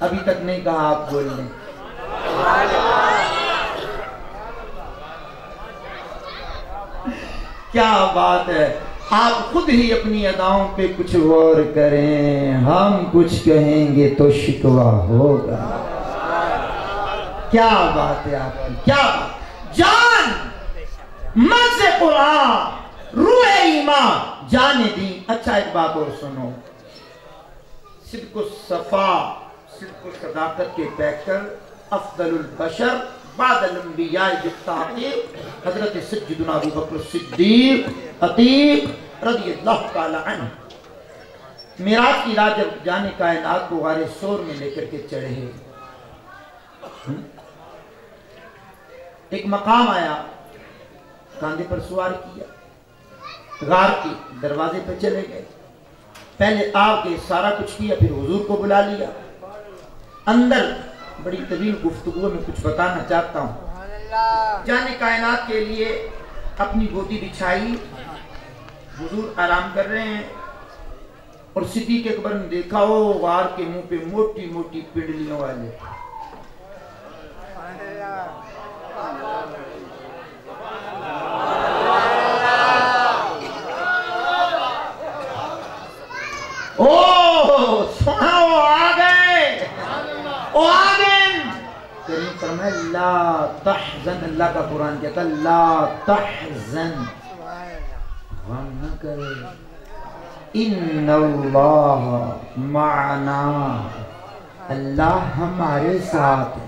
ابھی تک نہیں کہا، آپ بول لیں۔ کیا بات ہے، آپ خود ہی اپنی اداؤں پہ کچھ غور کریں، ہم کچھ کہیں گے تو شکوہ ہوگا۔ کیا بات ہے آپ کی، کیا بات۔ جان مغز قرآن، روح ایمان، جان دین۔ اچھا ایک بات اور سنو، صدق و صفا، صدق و صداقت کے پیکر، افضل البشر بعد الانبیاء بالتحقیق حضرت سیدنا ابو بکر صدیق عتیق رضی اللہ تعالی عنہ معراج کی رات جب جانے کائنات کو غار ثور میں لے کر کے چڑھے، ایک مقام آیا، کاندھے پر سوار کیا، غار کے دروازے پہ چلے گئے، پہلے آ کے سارا کچھ کیا، پھر حضور کو بلا لیا۔ اندر بڑی طویل گفتگو میں کچھ بتانا چاہتا ہوں۔ جانے کائنات کے لیے اپنی گودی بچھائی، حضور آرام کر رہے ہیں، اور صدیق اکبر نے دیکھا وہ غار کے منہ پہ موٹی موٹی پنڈلیوں والے۔ اوہ سنا، وہ آ گئے، وہ آ گئے۔ کریم فرمائے لا تحزن، اللہ کا قرآن کہتا لا تحزن، غم نہ کرے، ان اللہ معنا، اللہ ہمارے ساتھ۔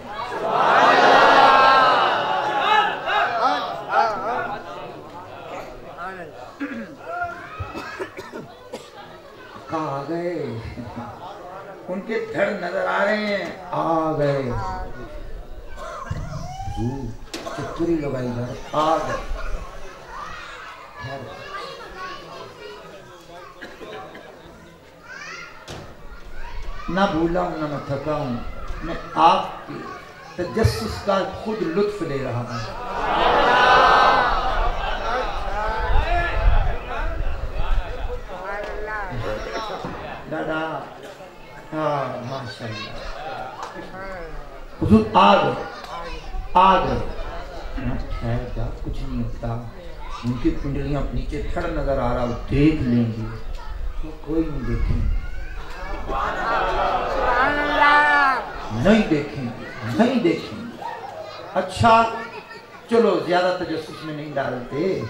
آ گئے، ان کے دھڑ نظر آ رہے ہیں، آ گئے، چکری لگائی جا رہے، آ گئے۔ نہ بھولا ہوں نہ میں تھکا ہوں، میں آپ کے تجسس کا خود لطف لے رہا ہوں۔ دادا ماشاءاللہ، حضور آ گئے، آ گئے، کچھ نہیں ہوتا، ان کی پنڈلیاں نیچے تھڑ نظر آ رہا، وہ دیکھ لیں گے، تو کوئی نہیں دیکھیں گے، نہیں دیکھیں گے، نہیں دیکھیں گے۔ اچھا چلو زیادہ تجسس میں نہیں ڈالتے،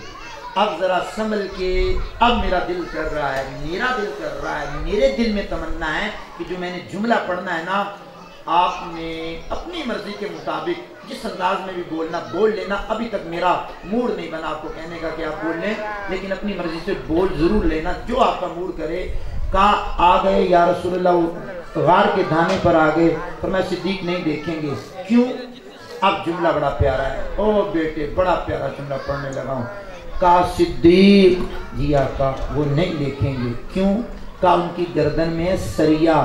اب ذرا سنبھل کے، اب میرا دل کر رہا ہے، میرا دل کر رہا ہے، میرے دل میں تمنا ہے کہ جو میں نے جملہ پڑھنا ہے نا، آپ نے اپنی مرضی کے مطابق جس انداز میں بھی بولنا بول لینا۔ ابھی تک میرا موڈ نہیں بنا آپ کو کہنے کا کہ آپ بول لیں، لیکن اپنی مرضی سے بول ضرور لینا، جو آپ کا موڈ کرے۔ کہاں آ گئے یا رسول اللہ، غار کے دھانے پر آ گئے، فرمایا صدیق نہیں دیکھیں گے، کیوں؟ اب جملہ بڑا پیارا ہے، او بیٹے بڑا پیارا جملہ پڑھنے لگا ہوں۔ کہا صدیق جی آقا وہ نہیں دیکھیں گے، کیوں؟ کہا ان کی گردن میں سریا،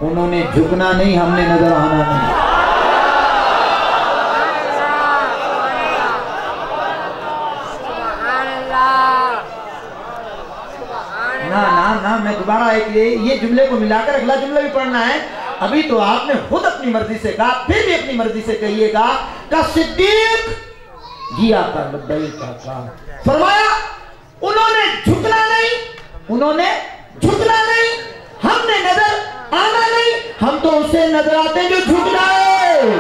انہوں نے جھکنا نہیں، ہم نے نظر آنا نہیں۔ نا میں دوبارہ یہ جملے کو ملا کر اگلا جملہ بھی پڑھنا ہے۔ ابھی تو آپ نے خود اپنی مرضی سے کہا، پھر بھی اپنی مرضی سے کہیے گا کہ صدیق جی آقا لبیک آقا۔ فرمایا انہوں نے جھکنا نہیں، انہوں نے جھکنا نہیں، ہم نے نظر آنا نہیں، ہم تو اسے نظر آتے ہیں جو جھک جائے۔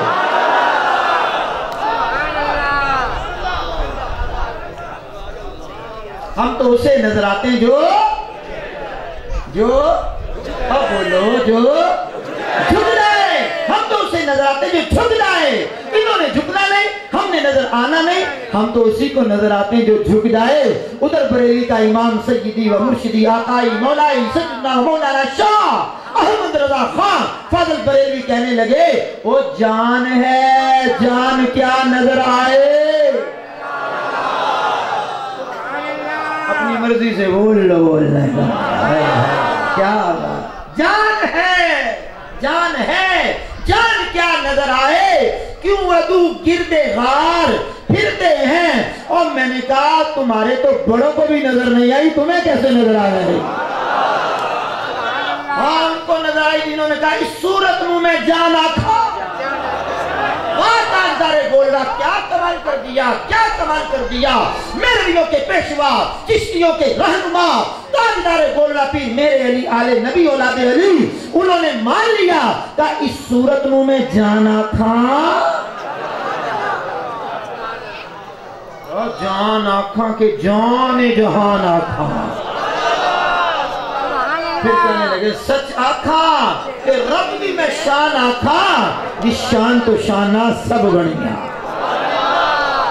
ہم تو اسے نظر آتے ہیں جو اب بولو جو جھک جائے، ہم تو اسے نظر آتے جو جھک جائے، انہوں نے جھکنا نہیں، ہم نے نظر آنا نہیں، ہم تو اسی کو نظر آتے ہیں جو جھک جائے۔ ادھر بریلی کا امام سیدی و مرشدی آقائی مولائی سیدنا مولانا شاہ احمد رضا خان فاضل بریلوی کہنے لگے وہ جان ہے، جان کیا نظر آئے، اپنی مرضی سے بول لو بولنا ہے، کیا بات، جان ہے، جان ہے، جان کیا نظر آئے، کیوں عدو گردے غار پھرتے ہیں، اور میں نے کہا تمہارے تو بڑوں کو بھی نظر نہیں آئی، تمہیں کیسے نظر آ رہے؟ ہاں ان کو نظر آئی جنہوں نے کہا اس صورت منہ میں جان آکھا، تاجدار بول رہا کیا کمال کر دیا، کیا کمال کر دیا، میریوں کے پیشوا، چشتیوں کے رہنما، تاجدار بول رہا پیر میرے علی آل نبی اولاد علی، انہوں نے مان لیا کہ اس صورت منہ میں جان آکھا، جان آکھاں کے جان جہان آکھاں، پھر کہنے لگے سچ آکھاں کہ رب بھی میں شان آکھاں، جس شان تو شانہ سب بڑھیا،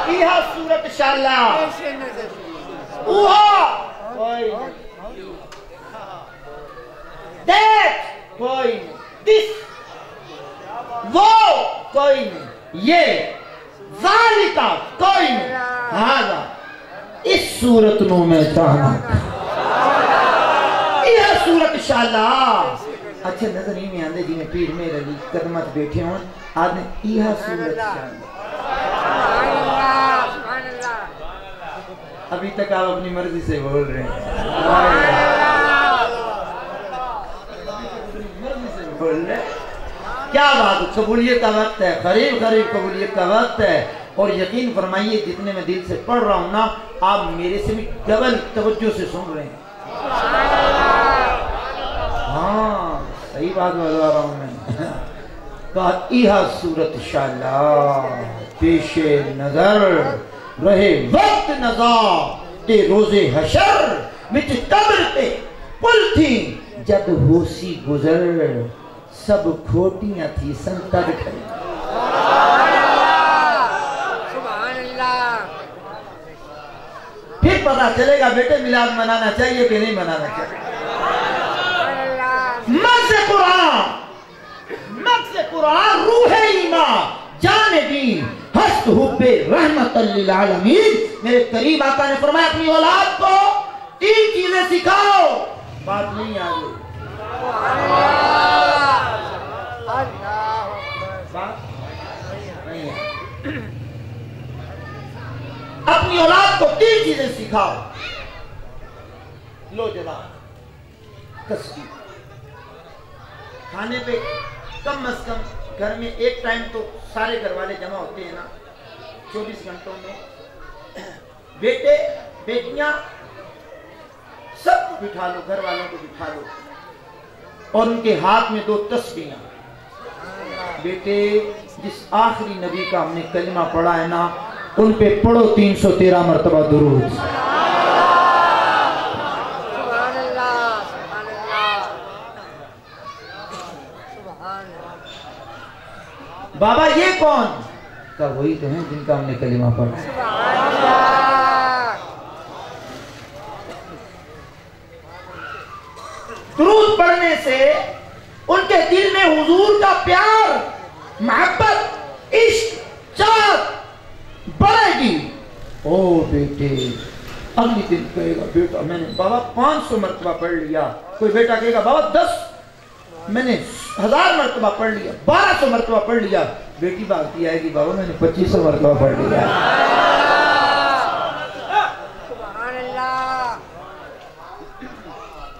یہ صورت شاءاللہ اوہا کوئی دیکھ کوئی دس وہ کوئی نہیں، یہ ذالکہ کوئی نہیں، ہاں اس صورت نو میں جانا یہ صورت شاءاللہ۔ اچھا نظر ہی میں آندے جی میں پیر میرے لی قدمت بیٹھے ہوں آدھے یہ صورت شاءاللہ۔ ابھی تک آپ اپنی مرضی سے بول رہے ہیں، مرضی سے بول رہے ہیں، کیا بات، قبولیت کا وقت ہے، قریب قریب قبولیت کا وقت ہے، اور یقین فرمائیے جتنے میں دل سے پڑھ رہا ہوں نا آپ میرے سے بھی ڈبل توجہ سے سن رہے ہیں، ہاں صحیح بات بتا رہا ہوں میں، کہا یہ صورت شاءاللہ پیش نظر رہے وقت نظر تے روز حشر وچ قبر تے پل تھی جب ہوسی گزر سب کھوٹیاں تھی سنتر کھڑی، پھر پتہ چلے گا بیٹے میلاد منانا چاہیے کہ نہیں منانا چاہیے۔ مغز قرآن روح ایمان جان دین ہست حب رحمت للعالمین، میرے قریب آقا نے فرمایا اپنی اولاد کو 3 چیزیں سکھاؤ، بات نہیں آگئی، بات نہیں آگئی، اپنی اولاد کو 3 چیزیں سکھاؤ، لو جناب تسبیح، کھانے پہ کم از کم گھر میں ایک ٹائم تو سارے گھر والے جمع ہوتے ہیں نا 24 گھنٹوں میں، بیٹے بیٹیاں سب کو بٹھا لو، گھر والوں کو بٹھا لو، اور ان کے ہاتھ میں 2 تسبیحاں، بیٹے جس آخری نبی کا ہم نے کلمہ پڑھا ہے نا ان پہ پڑھو 313 مرتبہ درود، بابا یہ کون؟ کہا وہی تو ہیں جن کا ہم نے کلمہ پڑھا ہے۔ درود پڑھنے سے ان کے دل میں حضور کا پیار، محبت، عشق، چاہت بڑھے گی۔ او بیٹے اگلی دن کہے گا بیٹا میں نے بابا 500 مرتبہ پڑھ لیا، کوئی بیٹا کہے گا بابا 10 میں نے 1000 مرتبہ پڑھ لیا، 1200 مرتبہ پڑھ لیا، بیٹی بھاگتی آئے گی بابا میں نے 2500 مرتبہ پڑھ لیا۔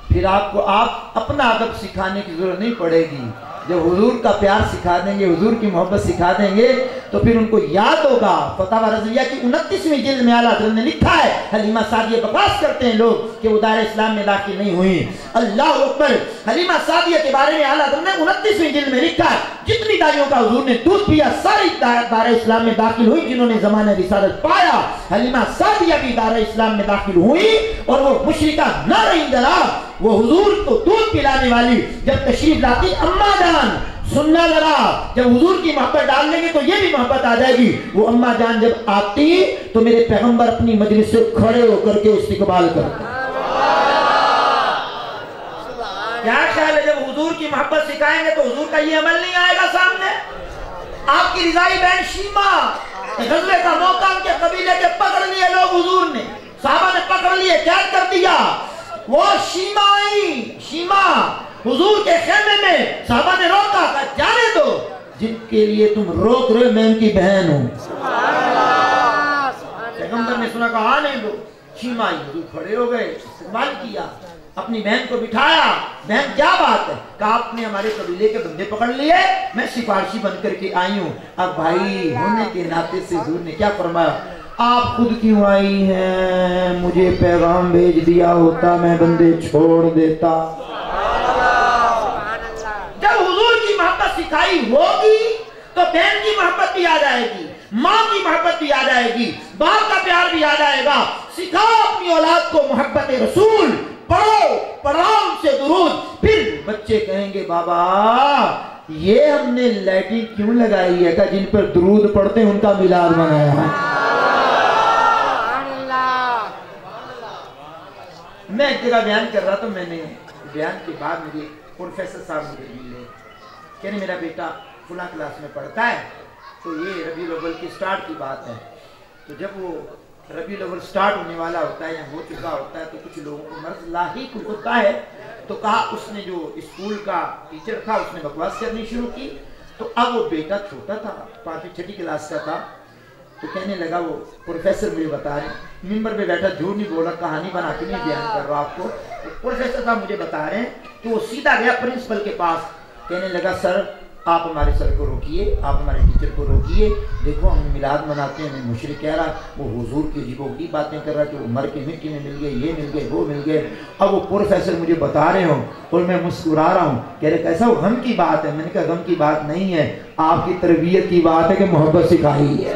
پھر آپ کو اپنا ادب سکھانے کی ضرورت نہیں پڑے گی، جب حضور کا پیار سکھا دیں گے، حضور کی محبت سکھا دیں گے تو پھر ان کو یاد ہوگا۔ فتاوی رضویہ کی 29ویں جلد میں اعلیٰ حضرت نے لکھا ہے، حلیمہ سعدیہ بکواس کرتے ہیں لوگ کہ وہ دائرہ اسلام میں داخل نہیں ہوئی، اللہ اکبر، حلیمہ سعدیہ کے بارے میں اعلیٰ حضرت نے 29ویں جلد میں لکھا ہے جتنی دائیوں کا حضور نے دودھ پیا ساری دائرہ اسلام میں داخل ہوئی، جنہوں نے زمانہ رسالت پایا حلیمہ سعدیہ بھی دائرہ اسلام میں داخل ہوئی، اور وہ مشرکہ نہ رہی جناب، वो हुजूर को दूध पिलाने वाली जब तशरीफ लाती, अम्मा जान सुनना जरा, जब हुजूर की मोहब्बत डाल लेंगे तो ये भी मोहब्बत आ जाएगी। वो अम्मा जान जब आती तो मेरे पैगंबर अपनी मजलिस से खड़े होकर के इस्तिकबाल करते। क्या ख्याल है, जब हुजूर की मोहब्बत सिखाएंगे तो हुजूर का ये अमल नहीं आएगा सामने? आपकी रिजाई बहन शीमा, गजवे का मौका उनके कबीले के पकड़ लिए लोग, हुजूर ने साहबा ने पकड़ लिए, कैद कर दिया। वो शीमा आई, शीमा हुजूर के खेमे में साहबा ने रोका, कहा जाने दो, जिनके लिए तुम रोक रहे हो मैं उनकी बहन हूं। पैगंबर ने सुना, कहा आने दो। शीमा आई, हुजूर खड़े हो गए, इस्तेमाल किया, अपनी बहन को बिठाया। बहन क्या बात है? कहा आपने हमारे कबीले के बंदे पकड़ लिए, मैं सिफारशी बन करके आई हूँ। अब भाई होने के नाते से हुजूर ने क्या फरमाया, आप खुद क्यों आई हैं? मुझे पैगाम भेज दिया होता मैं बंदे छोड़ देता। जब हुजूर की मोहब्बत सिखाई होगी तो बहन की मोहब्बत भी आ जाएगी, माँ की मोहब्बत भी आ जाएगी, बाप का प्यार भी आ जाएगा। सिखाओ अपनी औलाद को मोहब्बत रसूल, पढ़ो पढ़ाओ उनसे दुरूद। फिर बच्चे कहेंगे बाबा ये हमने लाइटिंग क्यों लगाई है? का जिन पर दुरूद पढ़ते हैं उनका मिलाद बनाया है। मैं एक जगह बयान कर रहा था, मैंने बयान के बाद मुझे प्रोफेसर साहब मुझे मिले, कहने मेरा बेटा फुला क्लास में पढ़ता है, तो ये रबीउल अव्वल की स्टार्ट की बात है। तो जब वो रबीउल अव्वल स्टार्ट होने वाला होता है या हो चुका होता है तो कुछ लोगों को मर्ज लाहिक होता है। तो कहा उसने जो स्कूल का टीचर था उसने बकवास करनी शुरू की। तो अब वो बेटा छोटा था, 5वीं 6वीं क्लास का था, तो कहने लगा, वो प्रोफेसर मुझे बता रहे, मिंबर पे बैठा, झूठ नहीं बोला, कहानी बना के नहीं बयान कर रहा आपको, तो प्रोफेसर साहब मुझे बता रहे हैं कि वो सीधा गया प्रिंसिपल के पास, कहने लगा सर आप हमारे सर को रोकिए, आप हमारे टीचर को रोकिए, देखो हम मिलाद मनाते हैं, हमें मुशरिक कह रहा, वो हुजूर की अजीबोगरीब बातें कर रहा है कि वो मर के मिट्टी में मिल गए, ये मिल गए, वो मिल गए। अब वो प्रोफेसर मुझे बता रहे हो और मैं मुस्कुरा रहा हूँ, कह रहे कैसा वो गम की बात है? मैंने कहा गम की बात नहीं है, आपकी तरबियत की बात है कि मोहब्बत सिखाई है।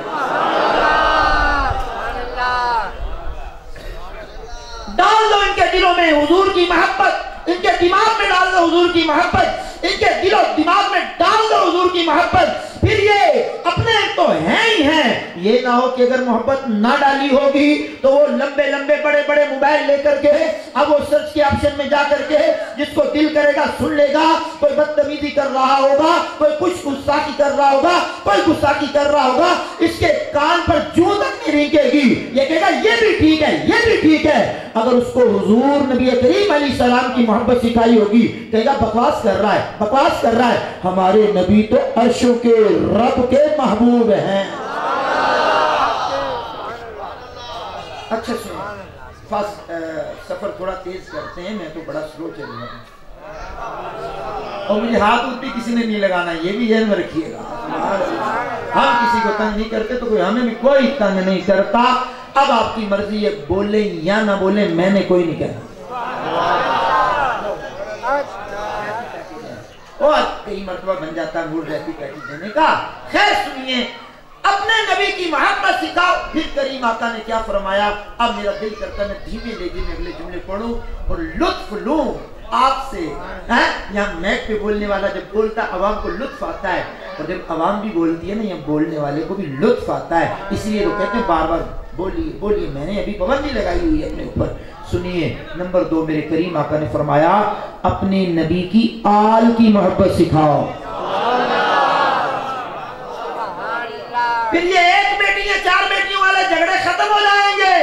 डाल दो इनके दिलों में हुजूर की मोहब्बत, इनके दिमाग में डाल दो हुजूर की मोहब्बत, इनके दिलो दिमाग में डाल दो हुजूर की मोहब्बत। फिर ये अपने तो हैं ही हैं, ये ना हो कि अगर मोहब्बत ना डाली होगी तो वो लंबे लंबे बड़े बड़े मोबाइल लेकर के अब वो सर्च के ऑप्शन में जा करके जिसको दिल करेगा सुन लेगा। कोई बदतमीजी कर रहा होगा, कोई कुछ गुस्ताखी कर रहा होगा, कोई गुस्ताखी कर रहा होगा, इसके कान पर जूं तक नहीं रिंकेगी, ये कहेगा ये भी ठीक है, ये भी ठीक है। अगर उसको हुजूर नबी करीम अलैहिस्सलाम की मोहब्बत सिखाई होगी, कहेगा बकवास कर रहा है, बकवास कर रहा है। हमारे नबी तो अर्शों के रब के महबूब हैं। अच्छा सुनो, सफर थोड़ा तेज करते हैं, मैं तो बड़ा स्लो चल रहा हूँ और मुझे हाथ उठ भी किसी ने नहीं लगाना, ये भी ध्यान में रखिएगा। हम किसी को तंग नहीं करते तो कोई हमें भी कोई तंग नहीं करता। अब आपकी मर्जी है बोले या ना बोले, मैंने कोई नहीं कहना। और कई मर्तबा बन जाता मूड रहती पैटी देने का। खैर सुनिए, अपने नबी की मोहब्बत सिखाओ। फिर करीम आका ने क्या फरमाया, अब मेरा दिल करता मैं धीमे लेके मैं अगले जुमले पढ़ूं और लुत्फ लूं आपसे। यहाँ मैक पे बोलने वाला जब बोलता अवाम को लुत्फ आता है, और जब अवाम भी बोलती है ना, यहाँ बोलने वाले को भी लुत्फ आता है। इसलिए लोग कहते हैं बार बार बोलिए बोलिए। मैंने अभी पाबंदी लगाई हुई है अपने ऊपर। सुनिए, नंबर 2 मेरे करीम आका ने फरमाया अपने नबी की आल की मोहब्बत सिखाओ। फिर ये एक बेटी या 4 बेटियों वाले झगड़े खत्म हो जाएंगे।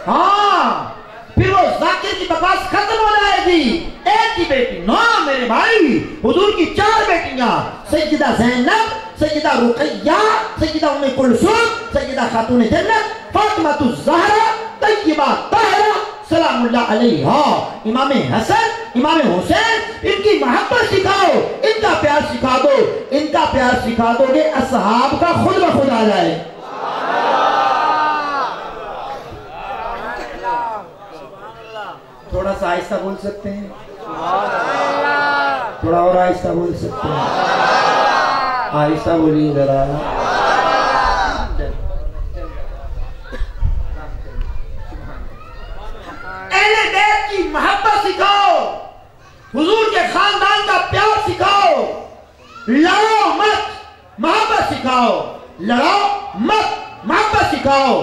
हाँ, फिर वो जाकिर की बकवास खत्म हो जाएगी। एक ही बेटी ना मेरे भाई, हुजूर की 4 बेटियां, सैयदा ज़ैनब, सैयदा रुक़ैया, सैयदा उम्मे कुलसूम, सैयदा खातून जन्नत, फातिमा ज़हरा, तय्यबा ताहिरा सलामुल्लाह अलैहा, इमाम हसन, इमाम हुसैन। इनकी मोहब्बत सिखाओ, इनका प्यार सिखा दो। इनका प्यार सिखा दोगे असहाब का खुद ब खुद आ जाए। थोड़ा सा आहिस्ता बोल सकते हैं, थोड़ा और आहिस्ता बोल सकते हैं, आहिस्ता बोलिए जरा। अहले बैत की मोहब्बत सिखाओ, लड़ो मत, मोहब्बत सिखाओ, लड़ो मत, मोहब्बत सिखाओ।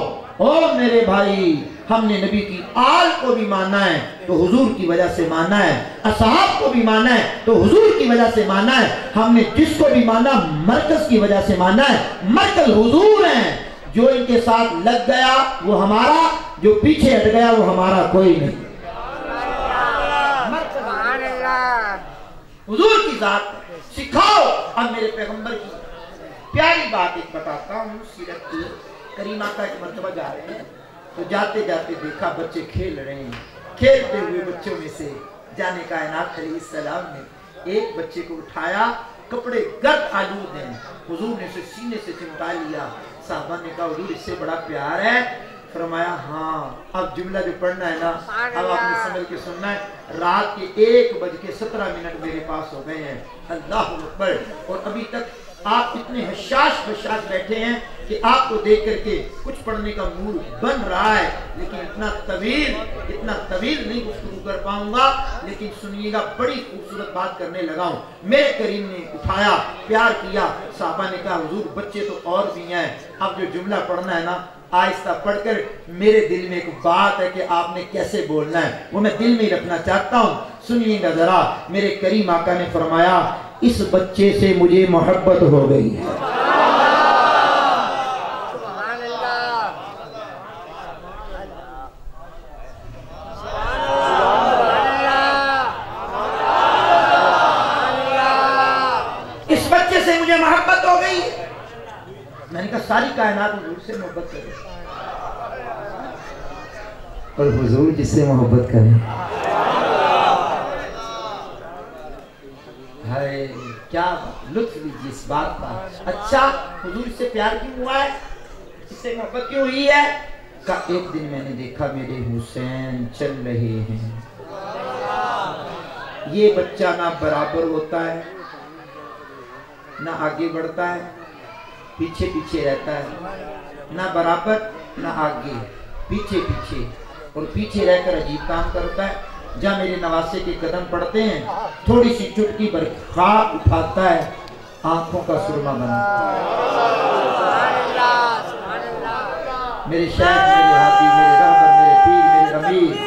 ओ मेरे भाई, हमने नबी की आल को भी माना है तो हुजूर की वजह से माना है, असहाब को भी माना है तो हुजूर की वजह से माना है। हमने जिसको भी माना मरकज की वजह से माना है। मरकज हुजूर हैं, जो इनके साथ लग गया वो हमारा, जो पीछे हट गया वो हमारा कोई नहीं। हुजूर की जात सिखाओ। अब मेरे पैगंबर की प्यारी बात एक बताता हूँ, सीरत की। करीमा का एक मरतबा जा रहे हैं तो जाते जाते देखा बच्चे खेल रहे हैं। खेलते हुए बच्चों में से जाने कायनात अलैहिस्सलाम ने एक बच्चे को उठाया, कपड़े गर्द आलूद हैं, हुजूर ने उसे सीने से चिमटा लिया। साहबा ने कहा हुजूर इससे बड़ा प्यार है? फरमाया हाँ। अब जुमला जो पढ़ना है ना, अब आपने समझ के सुनना है। रात के 1:17 मेरे पास हो गए हैं। अल्लाह अकबर। और अभी तक आप इतने हशाश बशाश बैठे हैं कि आपको देख करके कुछ पढ़ने का मूड बन रहा है, लेकिन इतना तवील नहीं गुफ्तगू कर पाऊंगा। लेकिन सुनिएगा, बड़ी खूबसूरत बात करने लगा हूँ। मेरे करीम ने उठाया, प्यार किया। साहबा ने कहा हुजूर बच्चे तो और भी हैं, अब जो जुमला पढ़ना है ना आहिस्ता पढ़कर, मेरे दिल में एक बात है कि आपने कैसे बोलना है, वो मैं दिल में ही रखना चाहता हूँ। सुनिएगा जरा। मेरे करीम आका ने फरमाया इस बच्चे से मुझे मोहब्बत हो गई है। इस बच्चे से मुझे मोहब्बत हो गई है। मैंने कहा सारी कायनात हुजूर से मोहब्बत करे और हुजूर जिससे मोहब्बत करे। हाय क्या लुत्फ लीजिए इस बात का। अच्छा हुजूर से प्यार क्यों हुआ है, इससे मोहब्बत क्यों हुई है? का एक दिन मैंने देखा मेरे हुसैन चल रहे हैं, ये बच्चा ना बराबर होता है, ना आगे बढ़ता है, पीछे पीछे रहता है, ना बराबर ना आगे, पीछे पीछे, और पीछे रहकर अजीब काम करता है। जहाँ मेरे नवासे के कदम पड़ते हैं, थोड़ी सी चुटकी पर खाक उठाता है, आंखों का सुरमा बनता है। मेरे शेख, मेरे हाथी, मेरे रहबर, मेरे पीर, मेरे अमीर,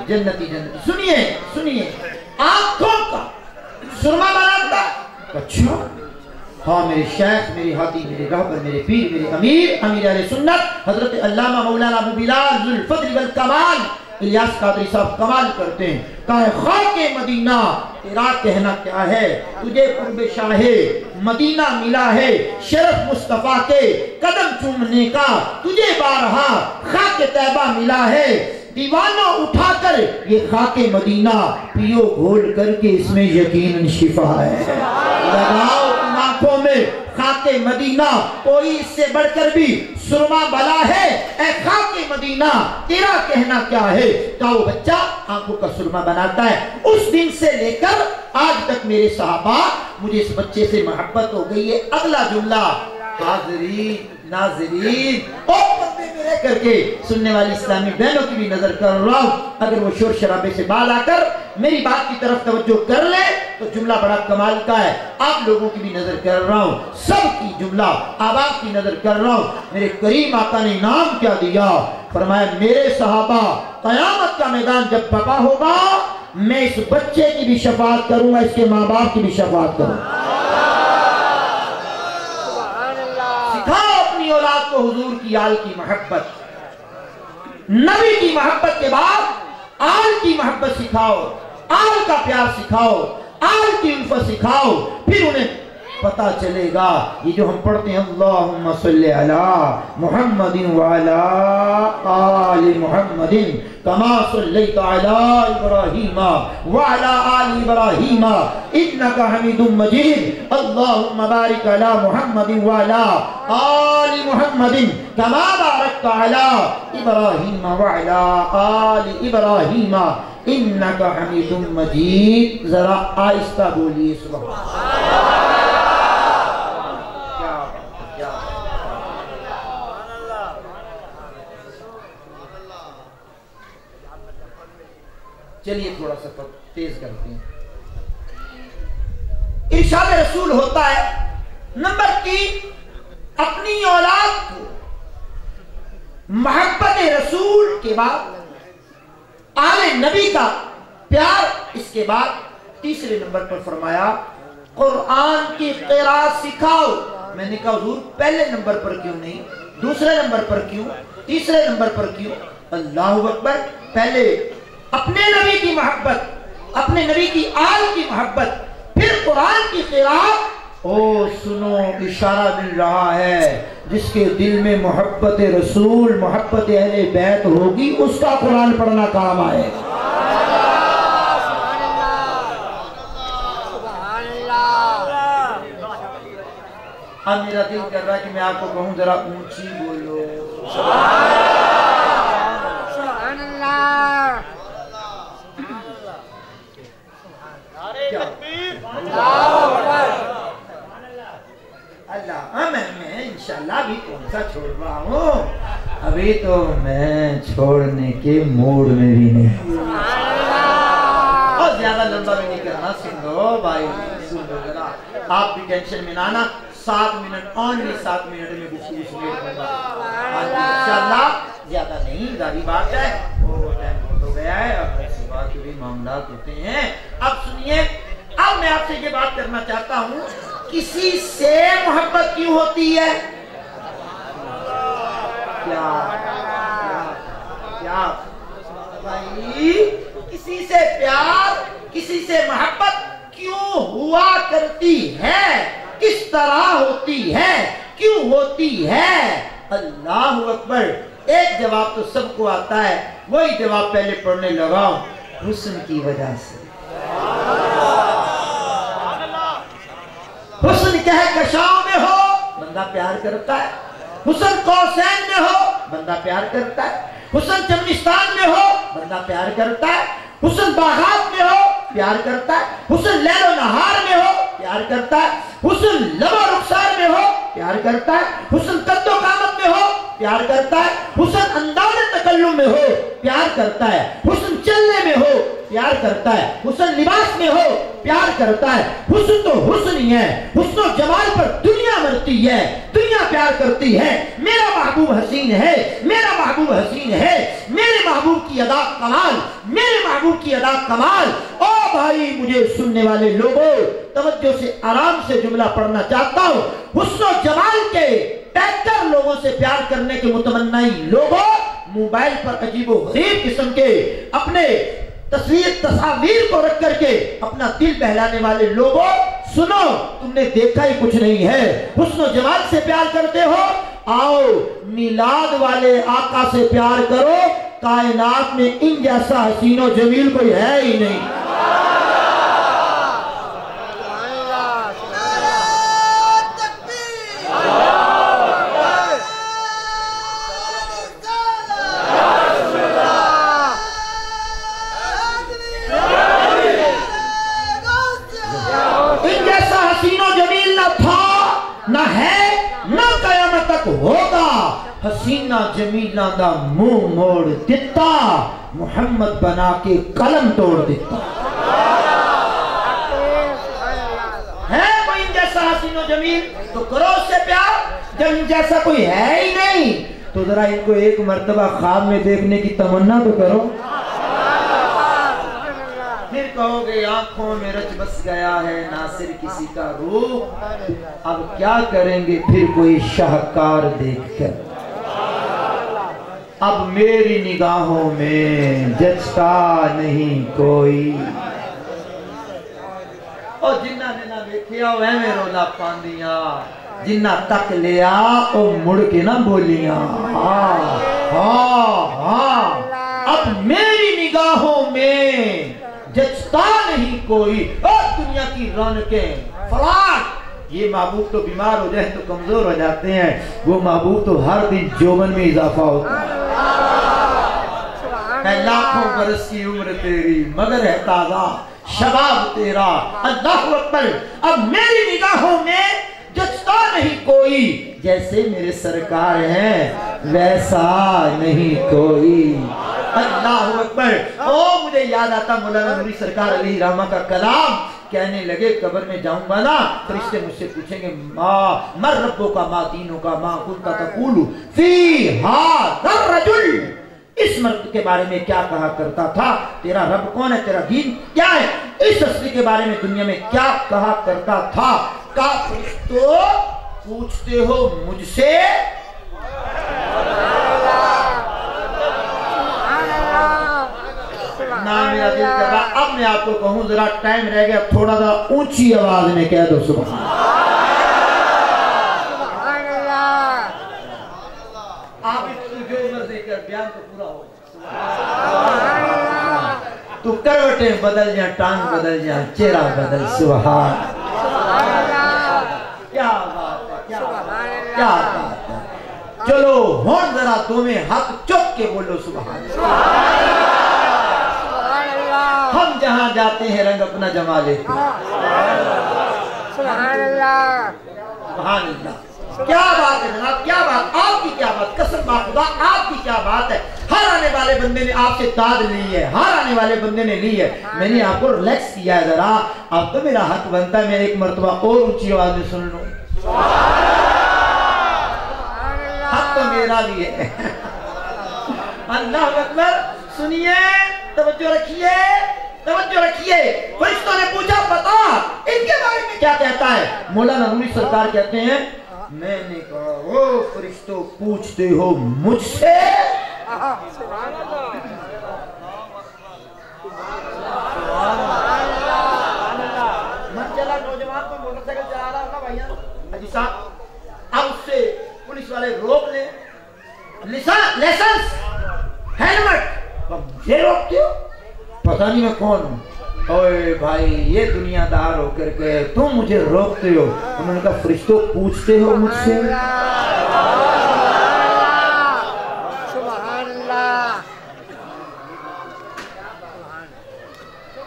जन्नती जन्नती। सुनिए सुनिए, आंखों का सुरमा बनाता। अच्छा हाँ, मेरे शेख, मेरे हादी, मेरे रहबर, मेरे पीर, मेरे अमीर, अमीर अहले सुन्नत हजरत अल्लामा मौलाना अबू बिलाल जुल फद्ल वल कमाल इलियास कादरी साहब कमाल करते हैं। कहा खाके मदीना तेरा कहना क्या है, तुझे कुर्बे शाहे मदीना मिला है, शरफ मुस्तफा के कदम चूमने का तुझे बारहा खाके तैबा मिला है। दीवाना उठाकर ये खाके मदीना पियो घोल करके, इसमें यकीनन शिफा है। लगाओ आंखों में खाके मदीना, कोई इससे बढ़कर भी सुरमा बला है। ए खाके मदीना तेरा कहना क्या है? का वो बच्चा आंखों का सुरमा बनाता है। उस दिन से लेकर आज तक मेरे सहाबा, मुझे इस बच्चे से मोहब्बत हो गई है। अगला जुमला हाज़रीन नाज़रीन और पर्दे में रह करके सुनने वाली इस्लामी बहनों की भी नजर कर रहा हूँ। अगर वो शोर शराबे से बाल आकर मेरी बात की तरफ तवज्जो कर ले तो जुमला बड़ा कमाल का है। आप लोगों की भी नजर कर रहा हूँ, सबकी जुमला आवाज की नजर कर रहा हूँ। मेरे करीम आका ने नाम क्या दिया? फरमाया मेरे सहाबा कयामत का मैदान जब पका होगा, मैं इस बच्चे की भी शफाअत करूंगा, इसके माँ बाप की भी शफाअत करूंगा। औलाद को हुजूर की आल की मोहब्बत, नबी की मोहब्बत के बाद आल की मोहब्बत सिखाओ, आल का प्यार सिखाओ, आल की उल्फत सिखाओ। फिर उन्हें पता चलेगा ये जो हम पढ़ते हैं अल्लाहुम्मा सल्ली अला मुहम्मदिन व अला आलि मुहम्मदिन कमा सल्लैता अला इब्राहीम व अला आलि इब्राहीम इन्नका हमीदुम मजीद। अल्लाहुम्मा बारिक अला मुहम्मदिन व अला आलि मुहम्मदिन कमा बारकता अला इब्राहीम व अला आलि इब्राहीम इन्नका हमीदुम मजीद। जरा आहिस्ता बोलिए सुभान अल्लाह। चलिए थोड़ा सा तेज करते हैं। इरशाद रसूल होता है नंबर 3, अपनी औलाद को मोहब्बत रसूल के बाद आले नबी का प्यार, इसके बाद तीसरे नंबर पर फरमाया कुरान की क़िराअत सिखाओ। मैंने कहा हुजूर पहले नंबर पर क्यों नहीं, दूसरे नंबर पर क्यों, तीसरे नंबर पर क्यों? अल्लाहु अकबर। पहले अपने नबी की मोहब्बत, अपने नबी की आल की मोहब्बत, फिर कुरान की क़िराअत। ओ सुनो, इशारा मिल रहा है जिसके दिल में मोहब्बत रसूल, मोहब्बत अहले बैत होगी, उसका कुरान पढ़ना काम आएगा। अब मेरा दिल कर रहा है कि मैं आपको कहूँ जरा ऊंची बोलो। अल्लाह, मैं इंशाल्लाह भी कौन सा छोड़ रहा हूँ, अभी तो मैं छोड़ने के मूड में भी नहीं। और ज्यादा लंबा भी नहीं करना, सुन लो भाई, सुन लो जरा, आप भी टेंशन में ना आना। 7 मिनट, ओनली 7 मिनट में गुफ्तगू समेट दूंगा इंशाल्लाह, ज्यादा नहीं, जारी बात है, वो टाइम हो गया है, अब ऐसी बात के भी मामला होते हैं। अब सुनिए, अब मैं आपसे ये बात करना चाहता हूँ, किसी से मोहब्बत क्यों होती है? क्या क्या भाई, किसी से प्यार, किसी से मोहब्बत क्यों हुआ करती है? किस तरह होती है? क्यों होती है? अल्लाह अकबर। एक जवाब तो सबको आता है, वही जवाब पहले पढ़ने लगा, हुस्न की वजह से। हुस्न कहकशाओं में हो, बंदा प्यार करता है। हुस्न कौसैन में हो, बंदा प्यार करता है। हुस्न चमनिस्तान में हो, बंदा प्यार करता है। हुस्न बागात में हो, प्यार करता है। हुस्न लैलो नहार में हो, प्यार करता है। हुस्न लबो रुखसार में हो, प्यार करता है। हुस्न कद्दो कामत में हो, प्यार करता है। हुस्न अंदाज़ तकल्लुम में हो, प्यार करता है। हुस्न चलने में हो, प्यार करता है। हुस्न लिबास में हो, प्यार करता है। हुस्न तो हुस्न ही है, हुस्न जमाल पर दुनिया मरती है, दुनिया प्यार करती है। मेरा महबूब हसीन है, मेरा महबूब हसीन है, मेरे महबूब की अदा कमाल, मेरे महबूब की अदा कमाल। ओ भाई, मुझे सुनने वाले लोगों, तवज्जो से आराम से जुमला पढ़ना चाहता हूँ। हुस्न जमाल के टैक्टर लोगों से प्यार करने के मुतमन्नाई लोगों, मोबाइल पर अजीबो गरीब किस्म के अपने तस्वीर को रख करके अपना दिल बहलाने वाले लोगों, सुनो, तुमने देखा ही कुछ नहीं है। हुस्न जमाल से प्यार करते हो, आओ मिलाद वाले आका से प्यार करो। कायनात में इन जैसा हसीनो जमील कोई है ही नहीं। होगा हसीना जमीला दा मुंह मोड़ दिता, मुहम्मद बना के कलम तोड़ दिता। है कोई इन जैसा हसीनो जमील तो करो उससे प्यार, जब इन जैसा कोई है ही नहीं तो जरा इनको एक मर्तबा ख्वाब में देखने की तमन्ना तो करो। फिर कहोगे आंखों में रच बस गया है नासिर किसी का रूप, अब क्या करेंगे फिर कोई शाहकार देखकर। अब मेरी निगाहों में जचता नहीं कोई। और जिन्ना ने ना देखिया वह रोला पांदिया, जिन्ना तक लिया ओ मुड़ के ना बोलिया। हाँ हाँ हाँ, अब मेरी निगाहों में जचता नहीं कोई। और दुनिया की रौनकें फराक, ये महबूब तो बीमार हो जाए तो कमजोर हो जाते हैं, वो महबूब तो हर दिन जोबन में इजाफा होता है। लाखों बरस की उम्र तेरी मगर है ताजा शबाब तेरा। अल्लाह अकबर। अब मेरी निगाहों में जचता नहीं कोई, जैसे मेरे सरकार हैं वैसा नहीं कोई। अल्लाह अकबर। ओ मुझे याद आता मौलाना नूरी सरकार अली रहमा का कलाम, कहने लगे कब्र में जाऊंगा ना, फरिश्ते मुझसे पूछेंगे माँ मर रब्बो का माँ दीनों का माँ कुल का तकूलू फी हाज़र रजुल, इस मर्द के बारे में क्या कहा करता था, तेरा रब कौन है, तेरा दीन क्या है, इस शख्स के बारे में दुनिया में क्या कहा करता था। का तो पूछते हो मुझसे, ना मेरा दिल कर रहा। अब मैं आपको कहूँ, जरा टाइम रह गया, थोड़ा सा ऊंची आवाज में कह दो सुभान अल्लाह। आप जो मर्जी कर, बयान तो पूरा हो। तू करवटें बदल जा, टांग बदल जा, चेहरा बदल। सुभान क्या बात है, क्या बात है। चलो होन जरा तुम्हें हाथ चुप के बोलो सुभान। हम जहां जाते हैं रंग अपना जमा लेते हैं। सुभान अल्लाह। क्या बात है जनाब, क्या बात, आपकी क्या बात, कसम खुदा आपकी क्या बात है। हर आने वाले बंदे ने आपसे दाद ली है, हर आने वाले बंदे ने ली है। मैंने आपको रिलैक्स किया है जरा, अब तो मेरा हक बनता है मैं एक मर्तबा और ऊंची आवाज में सुन लूं। हक तो मेरा भी है। अल्लाह अकबर। सुनिए, तवज्जो रखिए, तवज्जो रखिए। फरिश्तों ने पूछा बता इनके बारे में क्या कहता है। मौलाना नूरी सरकार कहते हैं, मैंने कहा ओ फरिश्तों पूछते हो मुझसे, मन चला नौजवान को मोटरसाइकिल चला रहा होगा भैया अजी साहब, अब उससे पुलिस वाले रोक ले, लाइसेंस हेलमेट, मुझे रोकते हो, पता नहीं मैं कौन हूँ। ओए भाई ये दुनियादार होकर के तुम मुझे रोकते हो। उन्होंने कहा फरिश्तों पूछते हो मुझसे।